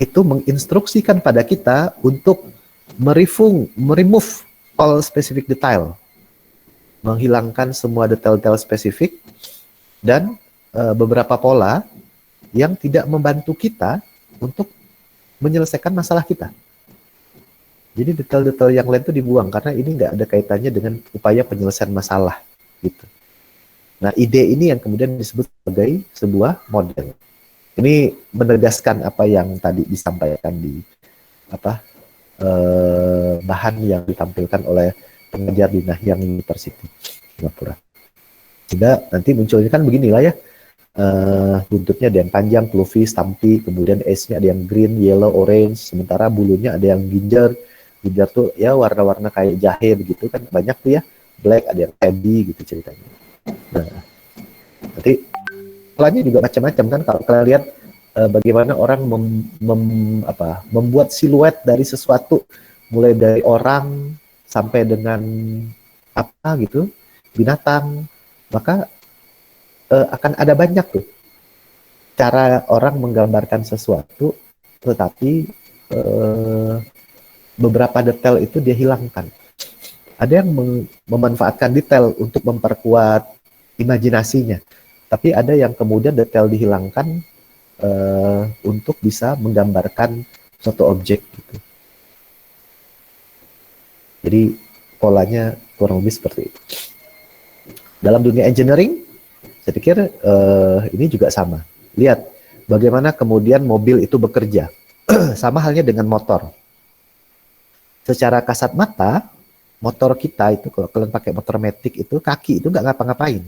itu menginstruksikan pada kita untuk meremove all specific detail, menghilangkan semua detail-detail spesifik dan beberapa pola yang tidak membantu kita untuk menyelesaikan masalah kita. Jadi detail-detail yang lain itu dibuang karena ini nggak ada kaitannya dengan upaya penyelesaian masalah gitu. Nah, ide ini yang kemudian disebut sebagai sebuah model. Ini menegaskan apa yang tadi disampaikan di bahan yang ditampilkan oleh pengajar di Nanyang University Singapura. Sehingga nanti munculnya kan beginilah ya, buntutnya ada yang panjang, fluffy, stumpy, kemudian S-nya ada yang green, yellow, orange, sementara bulunya ada yang ginger. Ginger tuh ya warna-warna kayak jahe begitu kan, banyak tuh ya, black, ada yang tabby gitu ceritanya. Nah, nanti polanya juga macam-macam kan, kalau kalian lihat bagaimana orang membuat siluet dari sesuatu, mulai dari orang sampai dengan apa gitu, binatang, maka akan ada banyak tuh cara orang menggambarkan sesuatu, tetapi beberapa detail itu dia hilangkan. Ada yang memanfaatkan detail untuk memperkuat imajinasinya, tapi ada yang kemudian detail dihilangkan untuk bisa menggambarkan suatu objek gitu. Jadi polanya kurang lebih seperti itu. Dalam dunia engineering, saya pikir ini juga sama. Lihat bagaimana kemudian mobil itu bekerja. Sama halnya dengan motor. Secara kasat mata, motor kita itu kalau kalian pakai motor matic itu kaki itu nggak ngapa-ngapain.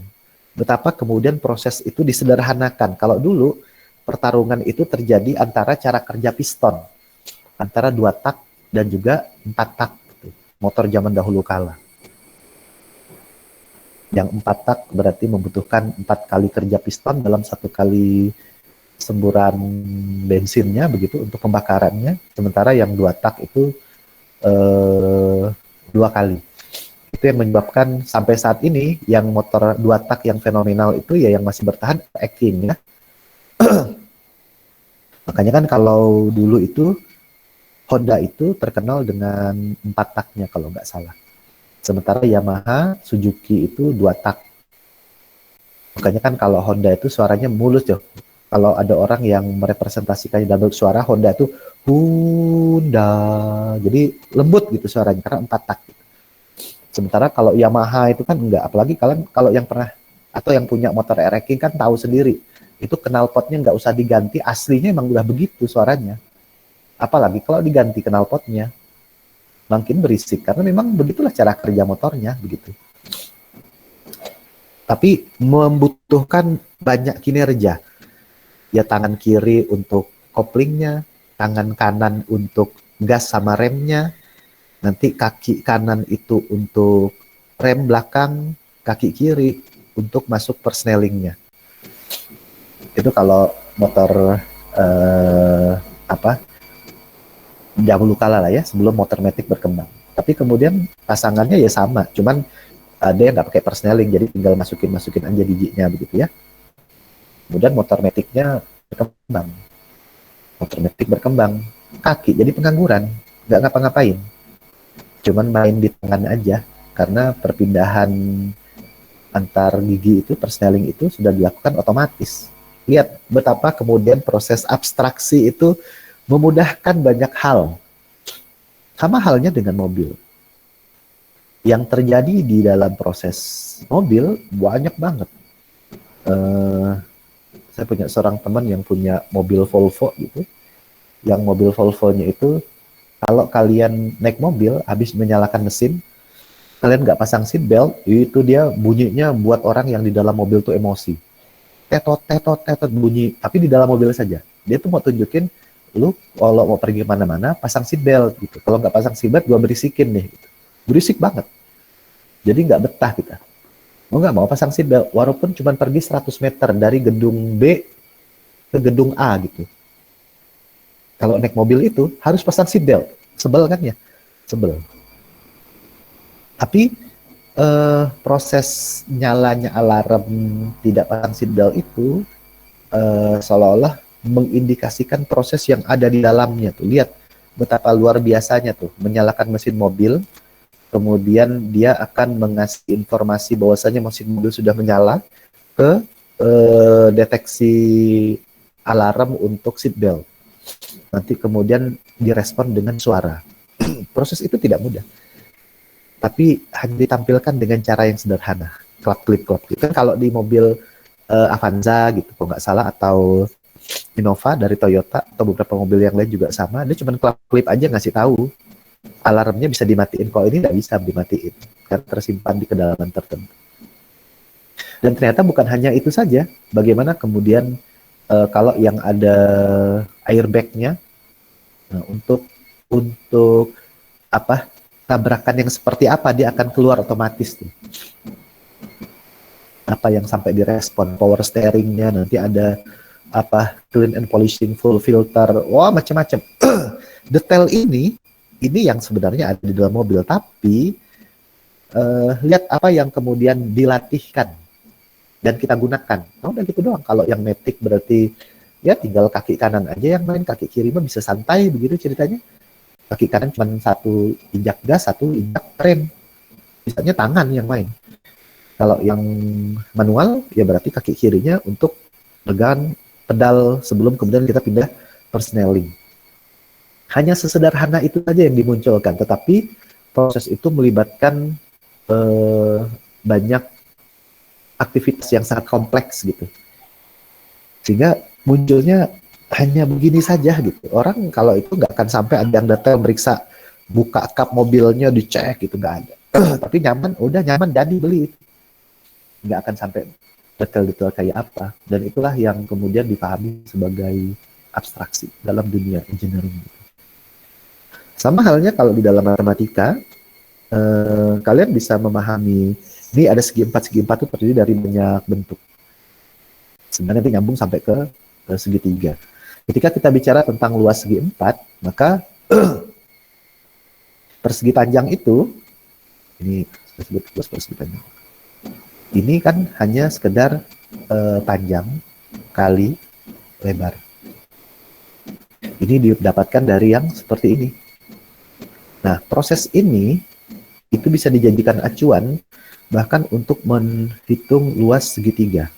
Betapa kemudian proses itu disederhanakan. Kalau dulu pertarungan itu terjadi antara cara kerja piston, antara 2 tak dan juga 4 tak. Motor zaman dahulu kala. Yang 4 tak berarti membutuhkan 4 kali kerja piston dalam 1 kali semburan bensinnya begitu untuk pembakarannya. Sementara yang 2 tak itu 2 kali. Itu yang menyebabkan sampai saat ini yang motor 2 tak yang fenomenal itu ya yang masih bertahan Ekin ya. Makanya kan kalau dulu itu Honda itu terkenal dengan 4 taknya kalau nggak salah. Sementara Yamaha, Suzuki itu 2 tak. Makanya kan kalau Honda itu suaranya mulus ya. Kalau ada orang yang merepresentasikannya dalam suara Honda itu Honda. Jadi lembut gitu suaranya karena 4 tak. Gitu. Sementara kalau Yamaha itu kan enggak. Apalagi kalian kalau yang pernah atau yang punya motor RX kan tahu sendiri. Itu knalpotnya nggak usah diganti. Aslinya emang udah begitu suaranya. Apalagi kalau diganti knalpotnya, makin berisik karena memang begitulah cara kerja motornya begitu. Tapi membutuhkan banyak kinerja. Ya tangan kiri untuk koplingnya, tangan kanan untuk gas sama remnya, nanti kaki kanan itu untuk rem belakang, kaki kiri untuk masuk persnelingnya. Itu kalau motor dahulu kala lah ya, sebelum motor matic berkembang. Tapi kemudian pasangannya ya sama, cuman ada yang nggak pakai persneling, jadi tinggal masukin aja bijinya begitu ya. Kemudian motor maticnya berkembang, kaki jadi pengangguran, nggak ngapa-ngapain, cuman main di tangan aja, karena perpindahan antar gigi itu, persneling itu sudah dilakukan otomatis. Lihat betapa kemudian proses abstraksi itu memudahkan banyak hal. Sama halnya dengan mobil. Yang terjadi di dalam proses mobil banyak banget. Saya punya seorang teman yang punya mobil Volvo gitu. Yang mobil Volvo-nya itu, kalau kalian naik mobil, habis menyalakan mesin, kalian nggak pasang seat belt, itu dia bunyinya buat orang yang di dalam mobil tuh emosi. Tetot bunyi, tapi di dalam mobil saja. Dia tuh mau tunjukin, lu kalau mau pergi kemana-mana, pasang seat belt gitu. Kalau nggak pasang seat belt, gua berisikin nih. Gitu. Berisik banget. Jadi nggak betah kita. Mau nggak mau pasang seat belt, walaupun cuma pergi 100 meter dari gedung B ke gedung A gitu. Kalau naik mobil itu harus pasang seat belt. Sebel kan ya? Sebel. Tapi proses nyalanya alarm tidak pasang seat belt itu seolah-olah mengindikasikan proses yang ada di dalamnya tuh. Lihat betapa luar biasanya tuh menyalakan mesin mobil, kemudian dia akan mengasih informasi bahwasanya mesin mobil sudah menyala ke deteksi alarm untuk seat belt. Nanti kemudian direspon dengan suara. Proses itu tidak mudah, tapi hanya ditampilkan dengan cara yang sederhana, klip. Kan kalau di mobil Avanza gitu, kalau nggak salah, atau Innova dari Toyota, atau beberapa mobil yang lain juga sama, dia cuma klip aja ngasih tahu alarmnya bisa dimatiin. Kalau ini nggak bisa dimatiin karena tersimpan di kedalaman tertentu. Dan ternyata bukan hanya itu saja, bagaimana kemudian kalau yang ada airbag-nya, nah, untuk tabrakan yang seperti apa dia akan keluar otomatis tuh. Apa yang sampai direspon, power steeringnya, nanti ada clean and polishing, full filter, wah macam-macam. Detail ini yang sebenarnya ada di dalam mobil, tapi lihat apa yang kemudian dilatihkan dan kita gunakan. Oh, udah gitu doang. Kalau yang matic berarti ya tinggal kaki kanan aja yang main, kaki kiri mah bisa santai begitu ceritanya. Kaki kanan cuma satu injak gas, satu injak rem. Misalnya tangan yang main. Kalau yang manual, ya berarti kaki kirinya untuk pegang pedal sebelum kemudian kita pindah persneling. Hanya sesederhana itu saja yang dimunculkan, tetapi proses itu melibatkan banyak aktivitas yang sangat kompleks gitu. Sehingga munculnya hanya begini saja gitu. Orang kalau itu nggak akan sampai ada yang detail meriksa buka kap mobilnya dicek gitu, nggak ada. Tapi nyaman, udah nyaman jadi beli. Nggak akan sampai detail-detail kayak apa. Dan itulah yang kemudian dipahami sebagai abstraksi dalam dunia engineering. Sama halnya kalau di dalam matematika, kalian bisa memahami ini ada segi empat itu terdiri dari banyak bentuk. Sebenarnya nanti nyambung sampai ke segitiga. Ketika kita bicara tentang luas segi empat, maka persegi panjang itu, ini disebut luas persegi panjang. Ini kan hanya sekedar panjang kali lebar. Ini didapatkan dari yang seperti ini. Nah, proses ini itu bisa dijadikan acuan bahkan untuk menghitung luas segitiga.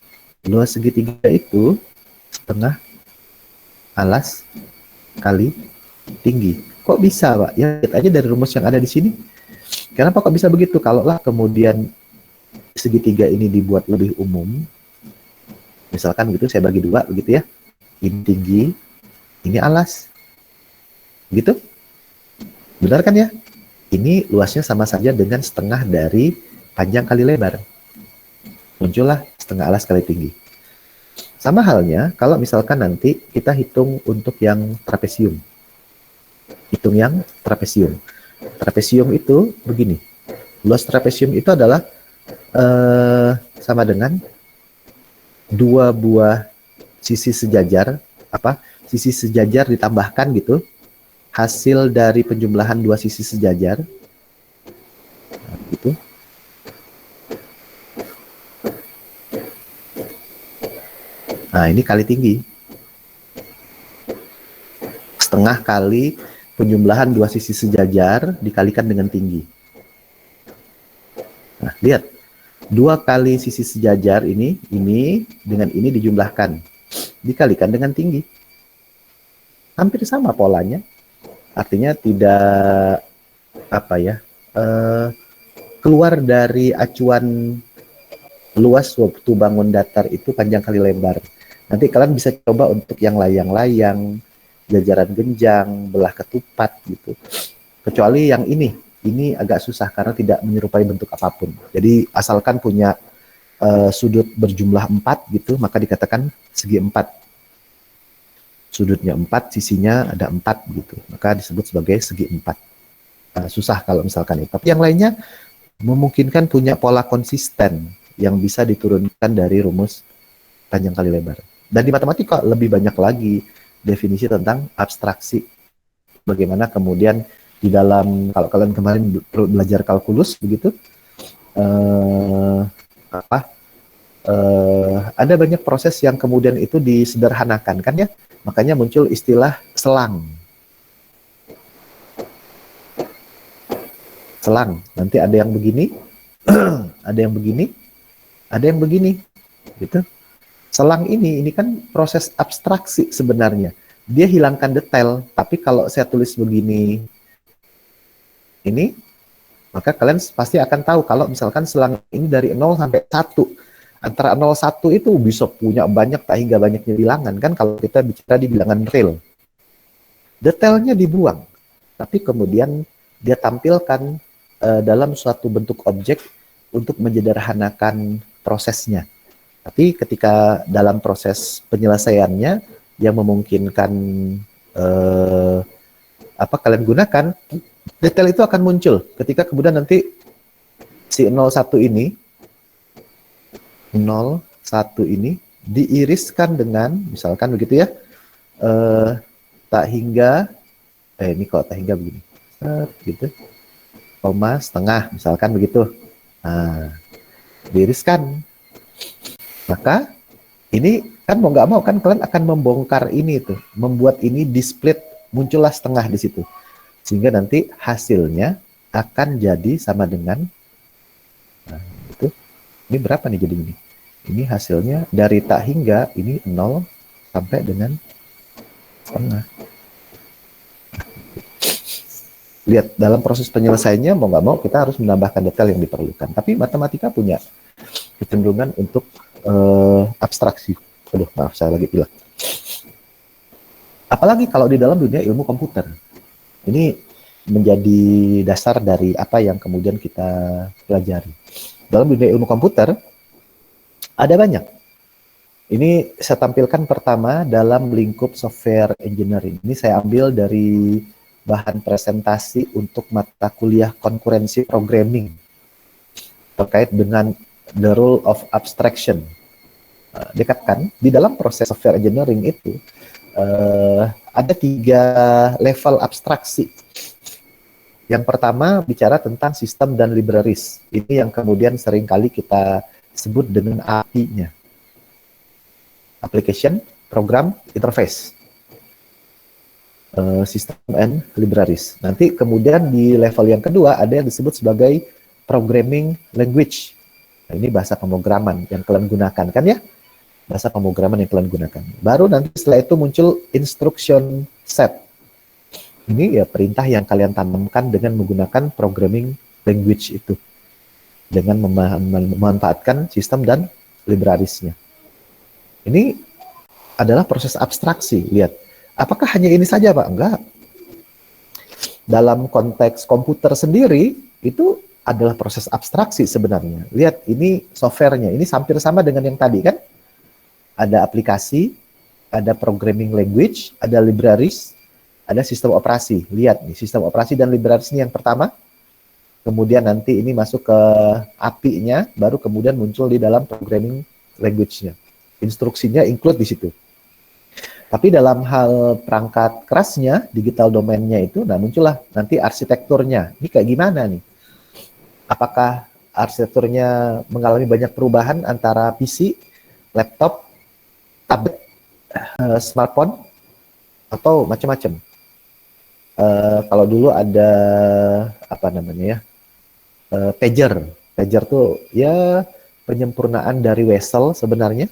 Luas segitiga itu setengah alas kali tinggi. Kok bisa, Pak? Ya, lihat aja dari rumus yang ada di sini. Kenapa kok bisa begitu? Kalaulah kemudian segitiga ini dibuat lebih umum, misalkan gitu, saya bagi dua begitu ya. Ini tinggi, ini alas. Gitu? Benar kan ya? Ini luasnya sama saja dengan setengah dari panjang kali lebar. Muncullah setengah alas kali tinggi. Sama halnya kalau misalkan nanti kita hitung untuk yang trapesium. Hitung yang trapesium. Trapesium itu begini. Luas trapesium itu adalah sama dengan dua buah sisi sejajar, sisi sejajar ditambahkan gitu, hasil dari penjumlahan dua sisi sejajar, gitu. Nah, ini kali tinggi. Setengah kali penjumlahan dua sisi sejajar dikalikan dengan tinggi. Nah, lihat. 2 kali sisi sejajar ini dengan ini dijumlahkan. Dikalikan dengan tinggi. Hampir sama polanya. Artinya tidak keluar dari acuan luas waktu bangun datar itu panjang kali lebar. Nanti kalian bisa coba untuk yang layang-layang, jajaran genjang, belah ketupat gitu. Kecuali yang ini agak susah karena tidak menyerupai bentuk apapun. Jadi asalkan punya sudut berjumlah 4 gitu, maka dikatakan segi 4. Sudutnya 4, sisinya ada 4 gitu. Maka disebut sebagai segi 4. Susah kalau misalkan itu. Tapi yang lainnya memungkinkan punya pola konsisten yang bisa diturunkan dari rumus panjang kali lebar. Dan di matematika lebih banyak lagi definisi tentang abstraksi. Bagaimana kemudian di dalam, kalau kalian kemarin belajar kalkulus begitu, ada banyak proses yang kemudian itu disederhanakan kan ya, makanya muncul istilah selang. Selang, nanti ada yang begini, ada yang begini, ada yang begini, gitu. Selang ini kan proses abstraksi sebenarnya. Dia hilangkan detail, tapi kalau saya tulis begini, ini, maka kalian pasti akan tahu kalau misalkan selang ini dari 0 sampai 1. Antara 0 1 itu bisa punya banyak tak hingga banyaknya bilangan kan kalau kita bicara di bilangan real. Detailnya dibuang, tapi kemudian dia tampilkan dalam suatu bentuk objek untuk menjederhanakan prosesnya. Tapi ketika dalam proses penyelesaiannya yang memungkinkan kalian gunakan, detail itu akan muncul ketika kemudian nanti si 01 ini diiriskan dengan misalkan begitu ya, tak hingga ini kok tak hingga begini gitu, koma setengah misalkan begitu. Nah, diiriskan, maka ini kan mau nggak mau kan kalian akan membongkar ini tuh, membuat ini di-split, muncullah setengah di situ. Sehingga nanti hasilnya akan jadi sama dengan, nah itu, ini berapa nih jadi ini? Ini hasilnya dari tak hingga, ini 0 sampai dengan setengah. Lihat, dalam proses penyelesaiannya mau nggak mau kita harus menambahkan detail yang diperlukan. Tapi matematika punya kecenderungan untuk abstraksi. Aduh, maaf saya lagi pilek. Apalagi kalau di dalam dunia ilmu komputer. Ini menjadi dasar dari apa yang kemudian kita pelajari. Dalam dunia ilmu komputer, ada banyak. Ini saya tampilkan pertama dalam lingkup software engineering. Ini saya ambil dari bahan presentasi untuk mata kuliah konkurensi programming terkait dengan the rule of abstraction. Dekatkan, di dalam proses software engineering itu, ada 3 level abstraksi. Yang pertama bicara tentang sistem dan libraries. Ini yang kemudian seringkali kita sebut dengan API-nya. Application, Program, Interface. System and libraries. Nanti kemudian di level yang kedua ada yang disebut sebagai programming language. Nah, ini bahasa pemrograman yang kalian gunakan kan ya? Bahasa pemrograman yang kalian gunakan. Baru nanti setelah itu muncul instruction set. Ini ya perintah yang kalian tanamkan dengan menggunakan programming language itu. Dengan memanfaatkan sistem dan librariesnya. Ini adalah proses abstraksi. Lihat, apakah hanya ini saja Pak? Enggak. dalam konteks komputer sendiri itu adalah proses abstraksi sebenarnya. Lihat, ini softwarenya, ini hampir sama dengan yang tadi kan. Ada aplikasi, ada programming language, ada libraries, ada sistem operasi. Lihat nih, sistem operasi dan libraries ini yang pertama. Kemudian nanti ini masuk ke API-nya, baru kemudian muncul di dalam programming language-nya. Instruksinya include di situ. Tapi dalam hal perangkat kerasnya, digital domain-nya itu, nah muncullah nanti arsitekturnya. Ini kayak gimana nih? Apakah arsitekturnya mengalami banyak perubahan antara PC, laptop, tablet, smartphone, atau macam-macam? Kalau dulu ada apa namanya ya, pager. Pager tuh ya penyempurnaan dari Wesel sebenarnya.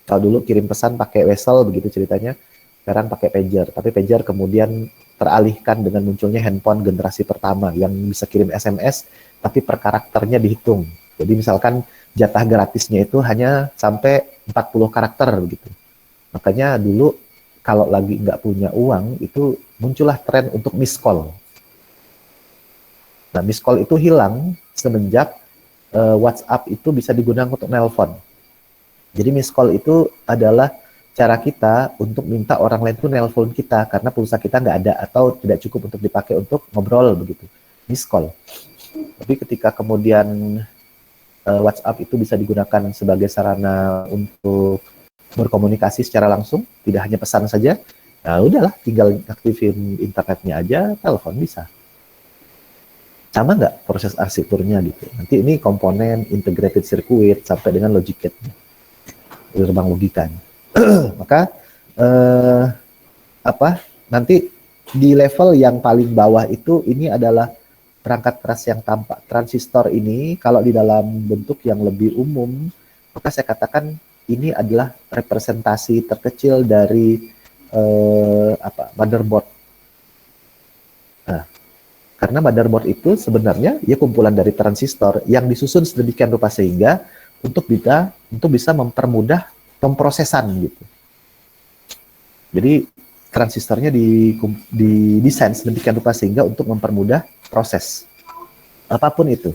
Kalau dulu kirim pesan pakai Wesel begitu ceritanya, sekarang pakai pager. Tapi pager kemudian teralihkan dengan munculnya handphone generasi pertama yang bisa kirim SMS, tapi per karakternya dihitung. Jadi misalkan jatah gratisnya itu hanya sampai 40 karakter begitu. Makanya dulu kalau lagi nggak punya uang itu muncullah tren untuk miss call. Nah, miss call itu hilang semenjak WhatsApp itu bisa digunakan untuk nelpon. Jadi miss call itu adalah cara kita untuk minta orang lain itu nelpon kita karena pulsa kita nggak ada atau tidak cukup untuk dipakai untuk ngobrol begitu. Miss call. Tapi ketika kemudian WhatsApp itu bisa digunakan sebagai sarana untuk berkomunikasi secara langsung, tidak hanya pesan saja, nah udahlah tinggal aktifin internetnya aja, telepon bisa. Sama nggak proses arsitekturnya gitu. Nanti ini komponen integrated circuit sampai dengan logic gate-nya, gerbang logikanya. Maka nanti di level yang paling bawah itu ini adalah perangkat keras yang tampak transistor ini. Kalau di dalam bentuk yang lebih umum, maka saya katakan ini adalah representasi terkecil dari motherboard. Nah, karena motherboard itu sebenarnya ya kumpulan dari transistor yang disusun sedemikian rupa sehingga untuk bisa mempermudah pemrosesan gitu. Jadi transistornya didesain sedemikian rupa sehingga untuk mempermudah proses apapun itu.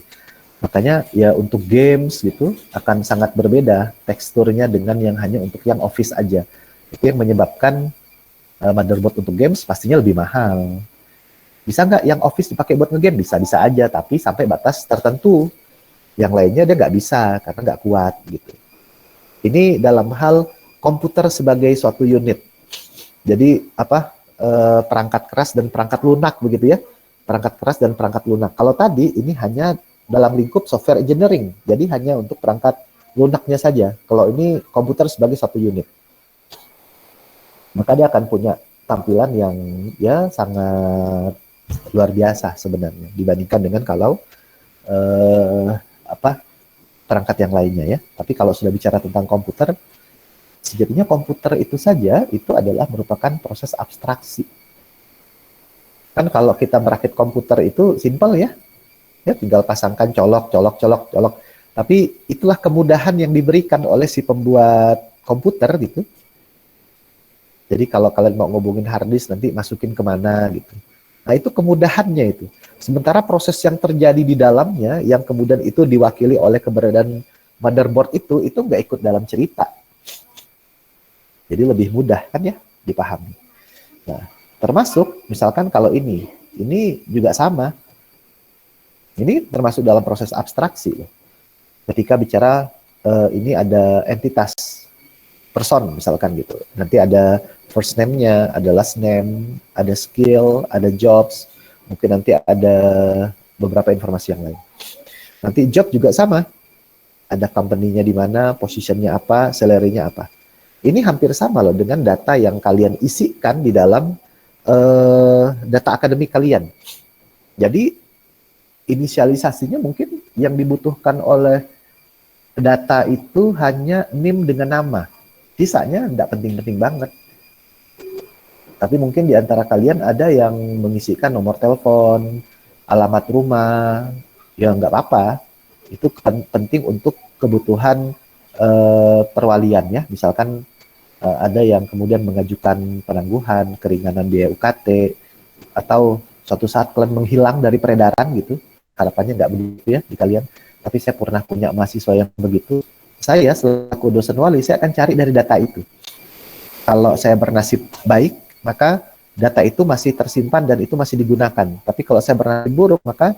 Makanya ya untuk games gitu akan sangat berbeda teksturnya dengan yang hanya untuk yang office aja. Itu yang menyebabkan motherboard untuk games pastinya lebih mahal. Bisa nggak yang office dipakai buat ngegame? Bisa-bisa aja, tapi sampai batas tertentu. Yang lainnya dia nggak bisa karena nggak kuat gitu. Ini dalam hal komputer sebagai suatu unit. Jadi perangkat keras dan perangkat lunak begitu ya. Perangkat keras dan perangkat lunak. Kalau tadi ini hanya dalam lingkup software engineering. Jadi hanya untuk perangkat lunaknya saja. Kalau ini komputer sebagai satu unit. Maka dia akan punya tampilan yang ya sangat luar biasa sebenarnya dibandingkan dengan kalau perangkat yang lainnya ya. Tapi kalau sudah bicara tentang komputer, sejatinya komputer itu saja itu adalah merupakan proses abstraksi. Kan kalau kita merakit komputer itu simpel ya. Ya tinggal pasangkan colok. Tapi itulah kemudahan yang diberikan oleh si pembuat komputer gitu. Jadi kalau kalian mau ngubungin hard disk nanti masukin kemana gitu. Nah itu kemudahannya itu. Sementara proses yang terjadi di dalamnya yang kemudian itu diwakili oleh keberadaan motherboard itu nggak ikut dalam cerita. Jadi lebih mudah kan ya dipahami. Nah termasuk misalkan kalau ini juga sama. Ini termasuk dalam proses abstraksi loh. Ketika bicara ini ada entitas person misalkan gitu. Nanti ada first name-nya, ada last name, ada skill, ada jobs. Mungkin nanti ada beberapa informasi yang lain. Nanti job juga sama. Ada company-nya di mana, position-nya apa, salary-nya apa. Ini hampir sama loh dengan data yang kalian isikan di dalam data akademik kalian. Jadi inisialisasinya mungkin yang dibutuhkan oleh data itu hanya NIM dengan nama. Sisanya tidak penting-penting banget. Tapi mungkin di antara kalian ada yang mengisikan nomor telepon, alamat rumah, ya nggak apa-apa. Itu penting untuk kebutuhan perwalian ya. Misalkan ada yang kemudian mengajukan penangguhan, keringanan biaya UKT, atau suatu saat kalian menghilang dari peredaran gitu. Harapannya nggak begitu ya di kalian. Tapi saya pernah punya mahasiswa yang begitu. Saya selaku dosen wali, saya akan cari dari data itu. Kalau saya bernasib baik, maka data itu masih tersimpan dan itu masih digunakan. Tapi kalau saya bernasib buruk, maka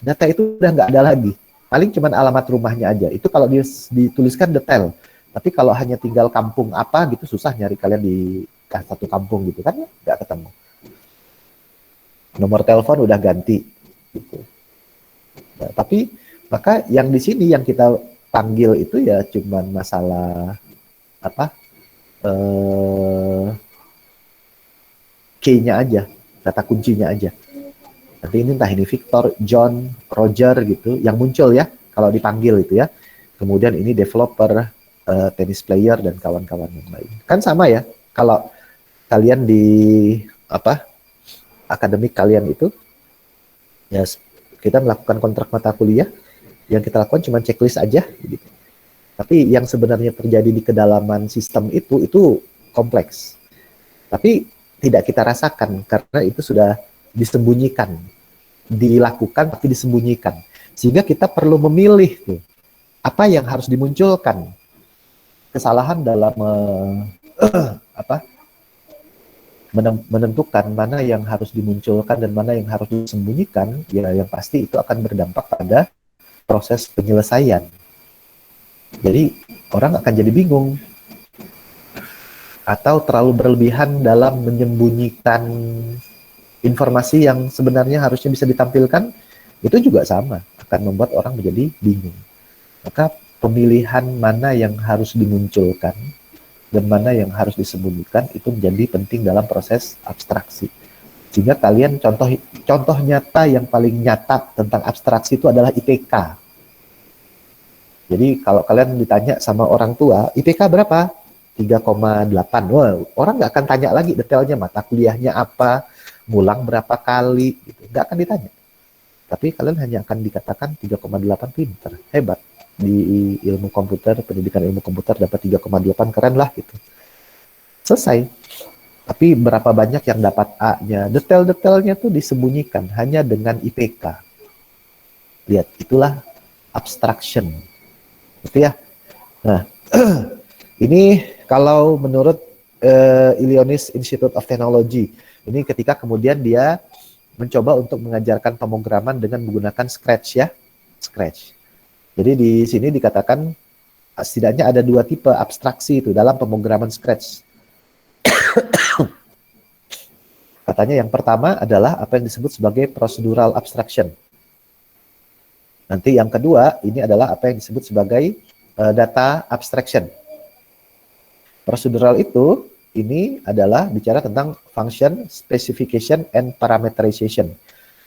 data itu udah nggak ada lagi. Paling cuma alamat rumahnya aja. Itu kalau dituliskan detail. Tapi kalau hanya tinggal kampung apa gitu, susah nyari kalian di satu kampung gitu kan, nggak ketemu. Nomor telepon udah ganti gitu. Nah, tapi maka yang di sini yang kita panggil itu ya cuman masalah apa key-nya aja, data kuncinya aja. Nanti ini entah ini Victor, John, Roger gitu yang muncul ya kalau dipanggil itu ya. Kemudian ini developer, tenis player dan kawan-kawan yang lain. Kan sama ya kalau kalian di akademik kalian itu ya kita melakukan kontrak mata kuliah, yang kita lakukan cuma checklist aja gitu. Tapi yang sebenarnya terjadi di kedalaman sistem itu kompleks. Tapi tidak kita rasakan karena itu sudah disembunyikan, dilakukan tapi disembunyikan. Sehingga kita perlu memilih tuh apa yang harus dimunculkan. Kesalahan dalam menentukan mana yang harus dimunculkan dan mana yang harus disembunyikan, ya yang pasti itu akan berdampak pada proses penyelesaian. Jadi orang akan jadi bingung atau terlalu berlebihan dalam menyembunyikan informasi yang sebenarnya harusnya bisa ditampilkan, itu juga sama akan membuat orang menjadi bingung. Maka pemilihan mana yang harus dimunculkan dan mana yang harus disembunyikan itu menjadi penting dalam proses abstraksi. Sehingga kalian contoh nyata yang paling nyata tentang abstraksi itu adalah IPK. Jadi kalau kalian ditanya sama orang tua, IPK berapa? 3,8. Wah, orang nggak akan tanya lagi detailnya mata kuliahnya apa, ngulang berapa kali, gitu. Nggak akan ditanya. Tapi kalian hanya akan dikatakan 3,8 pinter, hebat. Di ilmu komputer, pendidikan ilmu komputer dapat 3,8, keren lah gitu. Selesai. Tapi berapa banyak yang dapat A-nya? Detail-detailnya tuh disembunyikan hanya dengan IPK. Lihat, itulah abstraction. Gitu ya. Nah, ini kalau menurut Illinois Institute of Technology, ini ketika kemudian dia mencoba untuk mengajarkan pemrograman dengan menggunakan Scratch ya, Scratch. Jadi di sini dikatakan setidaknya ada 2 tipe abstraksi itu dalam pemrograman Scratch. Katanya yang pertama adalah apa yang disebut sebagai procedural abstraction. Nanti yang kedua ini adalah apa yang disebut sebagai data abstraction. Procedural itu ini adalah bicara tentang function, specification, and parameterization.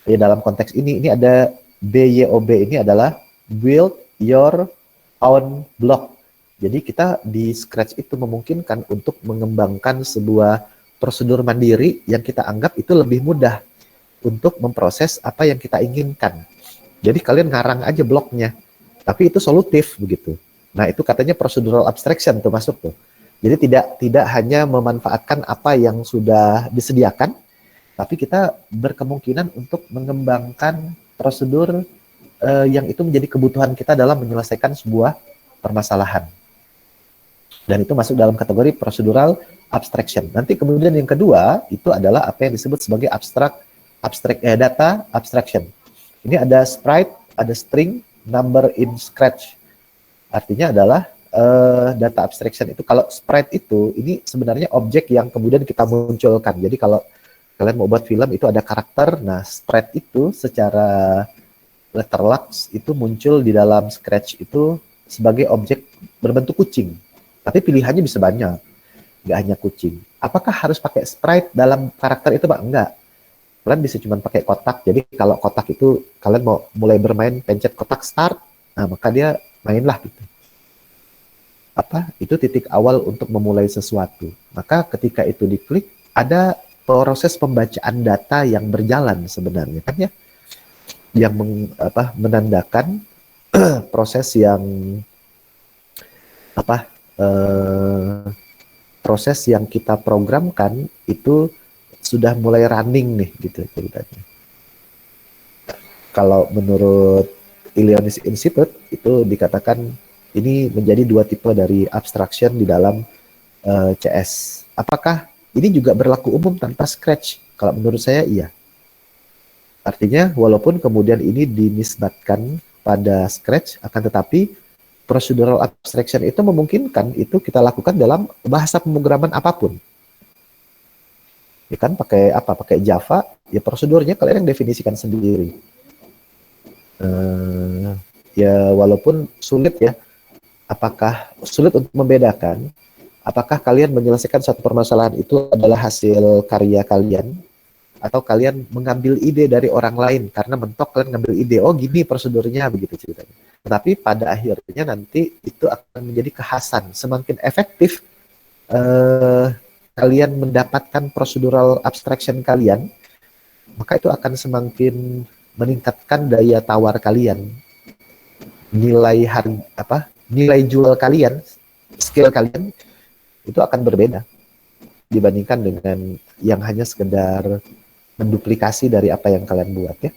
Jadi dalam konteks ini ada BYOB ini adalah build your own block. Jadi kita di Scratch itu memungkinkan untuk mengembangkan sebuah prosedur mandiri yang kita anggap itu lebih mudah untuk memproses apa yang kita inginkan. Jadi kalian ngarang aja bloknya, tapi itu solutif begitu. Nah itu katanya procedural abstraction tuh masuk tuh. Jadi tidak hanya memanfaatkan apa yang sudah disediakan, tapi kita berkemungkinan untuk mengembangkan prosedur yang itu menjadi kebutuhan kita dalam menyelesaikan sebuah permasalahan. Dan itu masuk dalam kategori procedural abstraction. Nanti kemudian yang kedua itu adalah apa yang disebut sebagai data abstraction. Ini ada sprite, ada string, number in Scratch. Artinya adalah data abstraction itu, kalau sprite itu ini sebenarnya objek yang kemudian kita munculkan. Jadi kalau kalian mau buat film itu ada karakter, nah sprite itu secara letterlux itu muncul di dalam Scratch itu sebagai objek berbentuk kucing. Tapi pilihannya bisa banyak, nggak hanya kucing. Apakah harus pakai sprite dalam karakter itu, Pak? Enggak. Kalian bisa cuma pakai kotak. Jadi kalau kotak itu kalian mau mulai bermain, pencet kotak start, nah maka dia mainlah gitu. Itu titik awal untuk memulai sesuatu. Maka ketika itu diklik, ada proses pembacaan data yang berjalan sebenarnya, kan ya? Yang menandakan proses yang proses yang kita programkan itu sudah mulai running nih gitu ceritanya. Kalau menurut Illinois Institute itu dikatakan ini menjadi dua tipe dari abstraction di dalam CS. Apakah ini juga berlaku umum tanpa Scratch? Kalau menurut saya iya. Artinya walaupun kemudian ini dinisbatkan pada Scratch, akan tetapi procedural abstraction itu memungkinkan itu kita lakukan dalam bahasa pemrograman apapun. Ya kan, pakai apa? Pakai Java, ya prosedurnya kalian yang definisikan sendiri. Ya walaupun sulit ya, apakah sulit untuk membedakan apakah kalian menyelesaikan satu permasalahan itu adalah hasil karya kalian atau kalian mengambil ide dari orang lain karena mentok kalian ngambil ide, oh gini prosedurnya begitu ceritanya. Tetapi pada akhirnya nanti itu akan menjadi kekhasan. Semakin efektif kalian mendapatkan procedural abstraction kalian, maka itu akan semakin meningkatkan daya tawar kalian, nilai jual kalian, skill kalian itu akan berbeda dibandingkan dengan yang hanya sekedar menduplikasi dari apa yang kalian buat ya.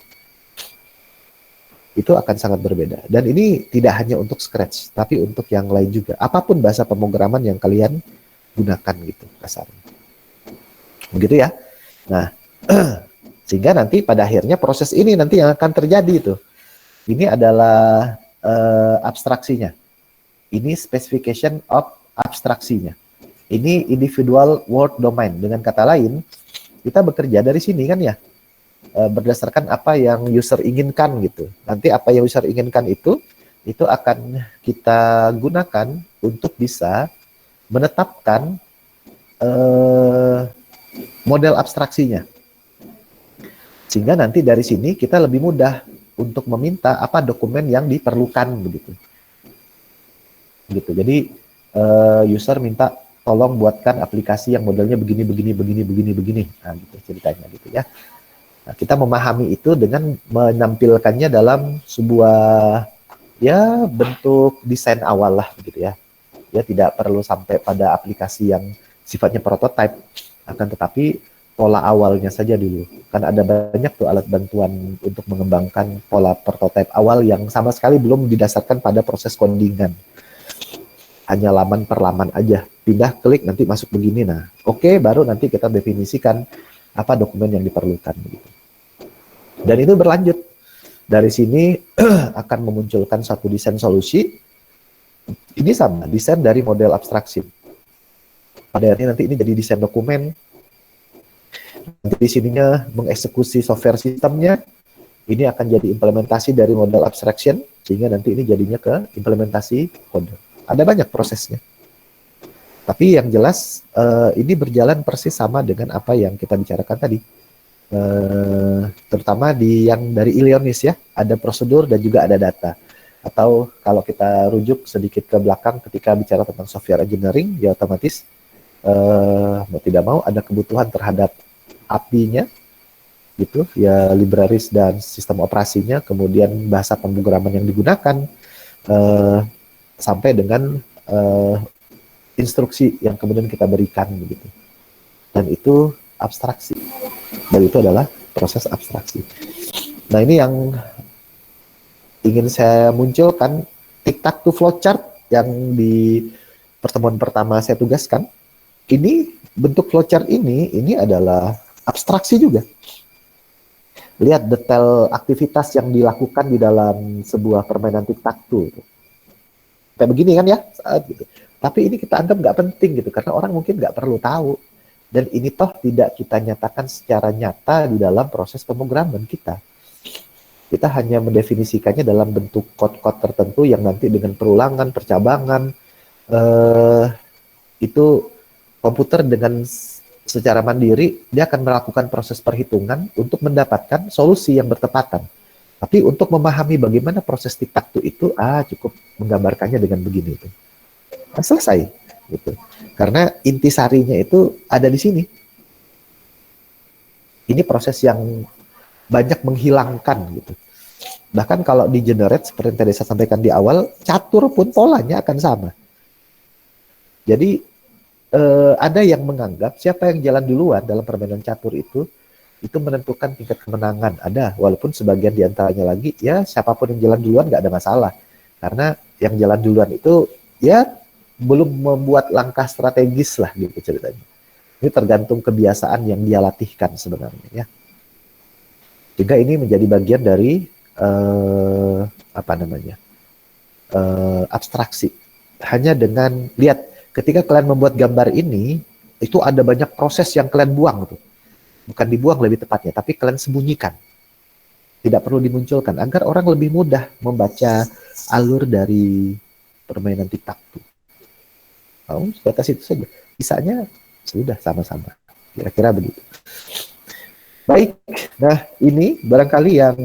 Itu akan sangat berbeda. Dan ini tidak hanya untuk Scratch, tapi untuk yang lain juga. Apapun bahasa pemrograman yang kalian gunakan gitu kasarnya. Begitu ya. Nah, sehingga nanti pada akhirnya proses ini nanti yang akan terjadi itu. Ini adalah abstraksinya. Ini specification of abstraksinya. Ini individual word domain. Dengan kata lain, kita bekerja dari sini kan ya. Berdasarkan apa yang user inginkan gitu. Nanti apa yang user inginkan itu akan kita gunakan untuk bisa menetapkan model abstraksinya. Sehingga nanti dari sini kita lebih mudah untuk meminta apa dokumen yang diperlukan begitu. Gitu. Jadi user minta tolong buatkan aplikasi yang modelnya begini. Nah, gitu ceritanya gitu ya. Nah, kita memahami itu dengan menampilkannya dalam sebuah ya bentuk desain awal lah begitu ya. Ya tidak perlu sampai pada aplikasi yang sifatnya prototype, akan tetapi pola awalnya saja dulu. Kan ada banyak tuh alat bantuan untuk mengembangkan pola prototipe awal yang sama sekali belum didasarkan pada proses codingan. Hanya laman per laman aja. Pindah, klik, nanti masuk begini. Nah, oke, baru nanti kita definisikan apa dokumen yang diperlukan. Gitu. Dan itu berlanjut. Dari sini akan memunculkan satu desain solusi. Ini sama, desain dari model abstraksi. Pada akhirnya nanti ini jadi desain dokumen. Nanti di sininya mengeksekusi software sistemnya, ini akan jadi implementasi dari model abstraction, sehingga nanti ini jadinya ke implementasi kode. Ada banyak prosesnya. Tapi yang jelas, ini berjalan persis sama dengan apa yang kita bicarakan tadi. Terutama di yang dari Illinois ya, ada prosedur dan juga ada data. Atau kalau kita rujuk sedikit ke belakang ketika bicara tentang software engineering, ya otomatis mau tidak mau ada kebutuhan terhadap API-nya gitu ya, libraries dan sistem operasinya, kemudian bahasa pemrograman yang digunakan sampai dengan instruksi yang kemudian kita berikan begitu. Dan itu abstraksi. Dan itu adalah proses abstraksi. Nah, ini yang ingin saya munculkan, tic-tac-toe flowchart yang di pertemuan pertama saya tugaskan. Ini bentuk flowchart ini adalah abstraksi juga. Lihat detail aktivitas yang dilakukan di dalam sebuah permainan tic-tac-toe. Kayak begini kan ya, gitu. Tapi ini kita anggap nggak penting gitu, karena orang mungkin nggak perlu tahu. Dan ini toh tidak kita nyatakan secara nyata di dalam proses pemrograman kita. Kita hanya mendefinisikannya dalam bentuk kode-kode tertentu yang nanti dengan perulangan, percabangan, itu komputer dengan secara mandiri, dia akan melakukan proses perhitungan untuk mendapatkan solusi yang bertepatan. Tapi untuk memahami bagaimana proses tic-tac-toe itu, cukup menggambarkannya dengan begini itu. Nah, selesai. Gitu. Karena intisarinya itu ada di sini. Ini proses yang banyak menghilangkan gitu. Bahkan kalau di generate seperti yang tadi saya sampaikan di awal, catur pun polanya akan sama. Jadi ada yang menganggap siapa yang jalan duluan dalam permainan catur itu menentukan tingkat kemenangan. Ada, walaupun sebagian diantaranya lagi, ya siapapun yang jalan duluan nggak ada masalah. Karena yang jalan duluan itu ya belum membuat langkah strategis lah gitu ceritanya. Ini tergantung kebiasaan yang dia latihkan sebenarnya ya. Sehingga ini menjadi bagian dari abstraksi. Hanya dengan lihat ketika kalian membuat gambar ini, itu ada banyak proses yang kalian buang tuh. Bukan dibuang lebih tepatnya, tapi kalian sembunyikan. Tidak perlu dimunculkan agar orang lebih mudah membaca alur dari permainan tic-tac-toe. Sebatas itu saja. Sisanya sudah sama-sama. Kira-kira begitu. Baik, nah ini barangkali yang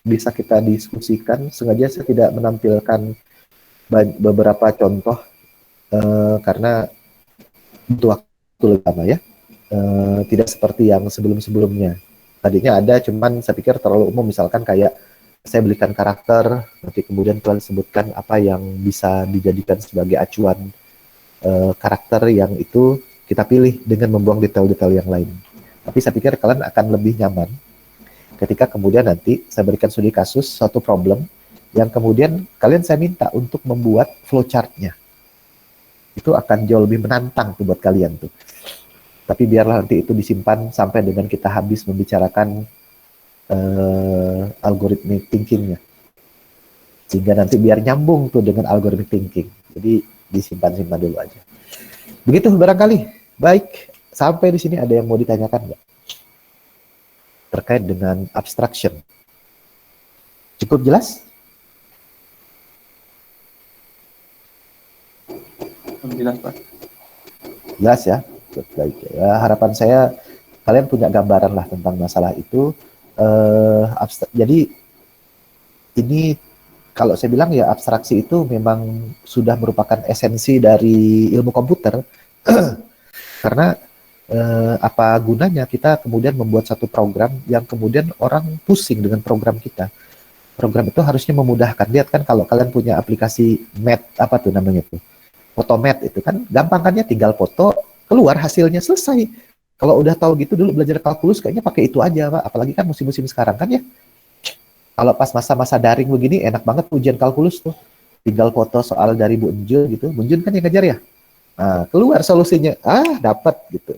bisa kita diskusikan. Sengaja saya tidak menampilkan beberapa contoh karena butuh waktu lebih lama ya. Tidak seperti yang sebelum-sebelumnya. Tadinya ada, cuman saya pikir terlalu umum. Misalkan kayak saya belikan karakter, nanti kemudian kalian sebutkan apa yang bisa dijadikan sebagai acuan karakter yang itu kita pilih dengan membuang detail-detail yang lain. Tapi saya pikir kalian akan lebih nyaman ketika kemudian nanti saya berikan studi kasus suatu problem yang kemudian kalian saya minta untuk membuat flowchart-nya. Itu akan jauh lebih menantang tuh buat kalian tuh. Tapi biarlah nanti itu disimpan sampai dengan kita habis membicarakan algorithmic thinking-nya. Sehingga nanti biar nyambung tuh dengan algorithmic thinking. Jadi disimpan-simpan dulu aja. Begitu barangkali. Baik, sampai di sini ada yang mau ditanyakan nggak? Terkait dengan abstraction. Cukup jelas? Jelas, Pak. Jelas ya? Baik. Ya, harapan saya kalian punya gambaran lah tentang masalah itu. Jadi ini kalau saya bilang ya abstraksi itu memang sudah merupakan esensi dari ilmu komputer. Karena apa gunanya kita kemudian membuat satu program yang kemudian orang pusing dengan program kita. Program itu harusnya memudahkan. Lihat kan kalau kalian punya aplikasi Math, apa tuh namanya tuh? Photomath itu kan gampang kan ya, tinggal foto, keluar hasilnya, selesai. Kalau udah tahu gitu dulu belajar kalkulus kayaknya pakai itu aja, Pak. Apalagi kan musim-musim sekarang kan ya. Kalau pas masa-masa daring begini enak banget ujian kalkulus tuh. Tinggal foto soal dari Bu Enjun gitu. Bu Enjun kan yang ngajar ya. Nah, keluar solusinya. Dapat gitu.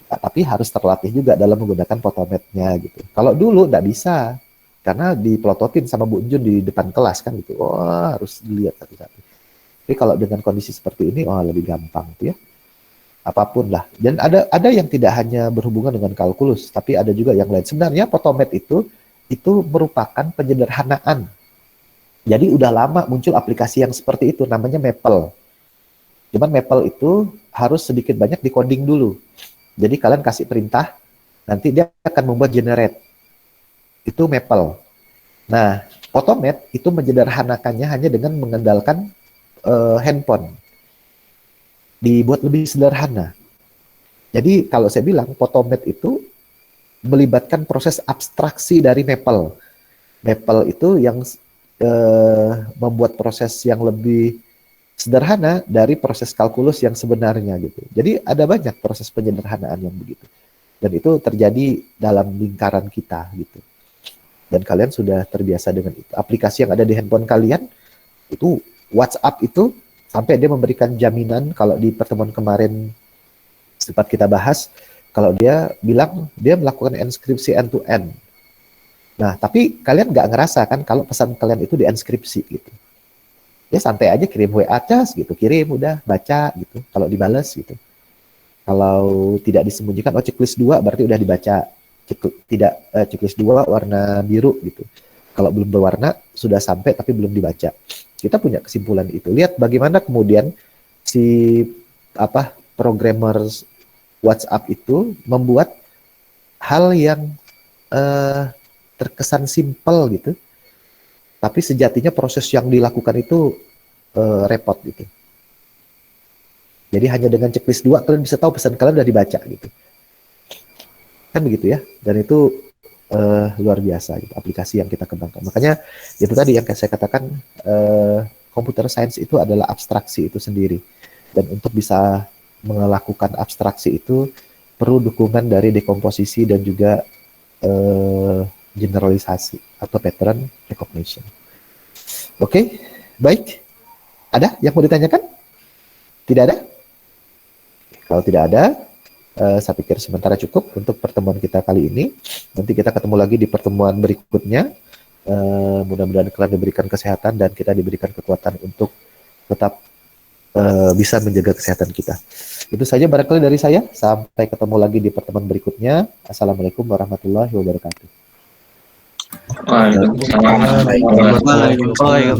Nah, tapi harus terlatih juga dalam menggunakan Photomath-nya gitu. Kalau dulu nggak bisa. Karena dipelototin sama Bu Enjun di depan kelas kan gitu. Harus dilihat satu-satu. Tapi kalau dengan kondisi seperti ini, lebih gampang tuh ya. Apapun lah. Dan ada yang tidak hanya berhubungan dengan kalkulus, tapi ada juga yang lain. Sebenarnya Photomath itu merupakan penyederhanaan. Jadi udah lama muncul aplikasi yang seperti itu, namanya Maple. Cuman Maple itu harus sedikit banyak di-coding dulu. Jadi kalian kasih perintah, nanti dia akan membuat generate. Itu Maple. Nah, Photomath itu menyederhanakannya hanya dengan mengandalkan handphone. Dibuat lebih sederhana. Jadi kalau saya bilang Photomath itu melibatkan proses abstraksi dari Maple. Maple itu yang membuat proses yang lebih sederhana dari proses kalkulus yang sebenarnya gitu. Jadi ada banyak proses penyederhanaan yang begitu. Dan itu terjadi dalam lingkaran kita gitu. Dan kalian sudah terbiasa dengan itu. Aplikasi yang ada di handphone kalian itu WhatsApp itu sampai dia memberikan jaminan kalau di pertemuan kemarin sempat kita bahas, kalau dia bilang dia melakukan enskripsi end-to-end. Nah, tapi kalian nggak ngerasa kan kalau pesan kalian itu dienkripsi gitu. Ya santai aja kirim WA cas gitu, kirim udah baca gitu. Kalau dibales gitu. Kalau tidak disembunyikan, checklist 2 berarti udah dibaca. Checklist 2 warna biru gitu. Kalau belum berwarna sudah sampai tapi belum dibaca. Kita punya kesimpulan itu. Lihat bagaimana kemudian si programmer WhatsApp itu membuat hal yang terkesan simpel gitu, tapi sejatinya proses yang dilakukan itu repot gitu. Jadi hanya dengan checklist 2 kalian bisa tahu pesan kalian udah dibaca gitu. Kan begitu ya. Dan itu luar biasa gitu, aplikasi yang kita kembangkan. Makanya itu tadi yang saya katakan, computer science itu adalah abstraksi itu sendiri. Dan untuk bisa melakukan abstraksi itu perlu dukungan dari dekomposisi dan juga generalisasi atau pattern recognition. Oke, baik. Ada yang mau ditanyakan? Tidak ada? Kalau tidak ada, saya pikir sementara cukup untuk pertemuan kita kali ini. Nanti kita ketemu lagi di pertemuan berikutnya. Mudah-mudahan kalian diberikan kesehatan dan kita diberikan kekuatan untuk tetap bisa menjaga kesehatan kita. Itu saja barangkali dari saya. Sampai ketemu lagi di pertemuan berikutnya. Assalamualaikum warahmatullahi wabarakatuh. Waalaikumsalam. Waalaikumsalam.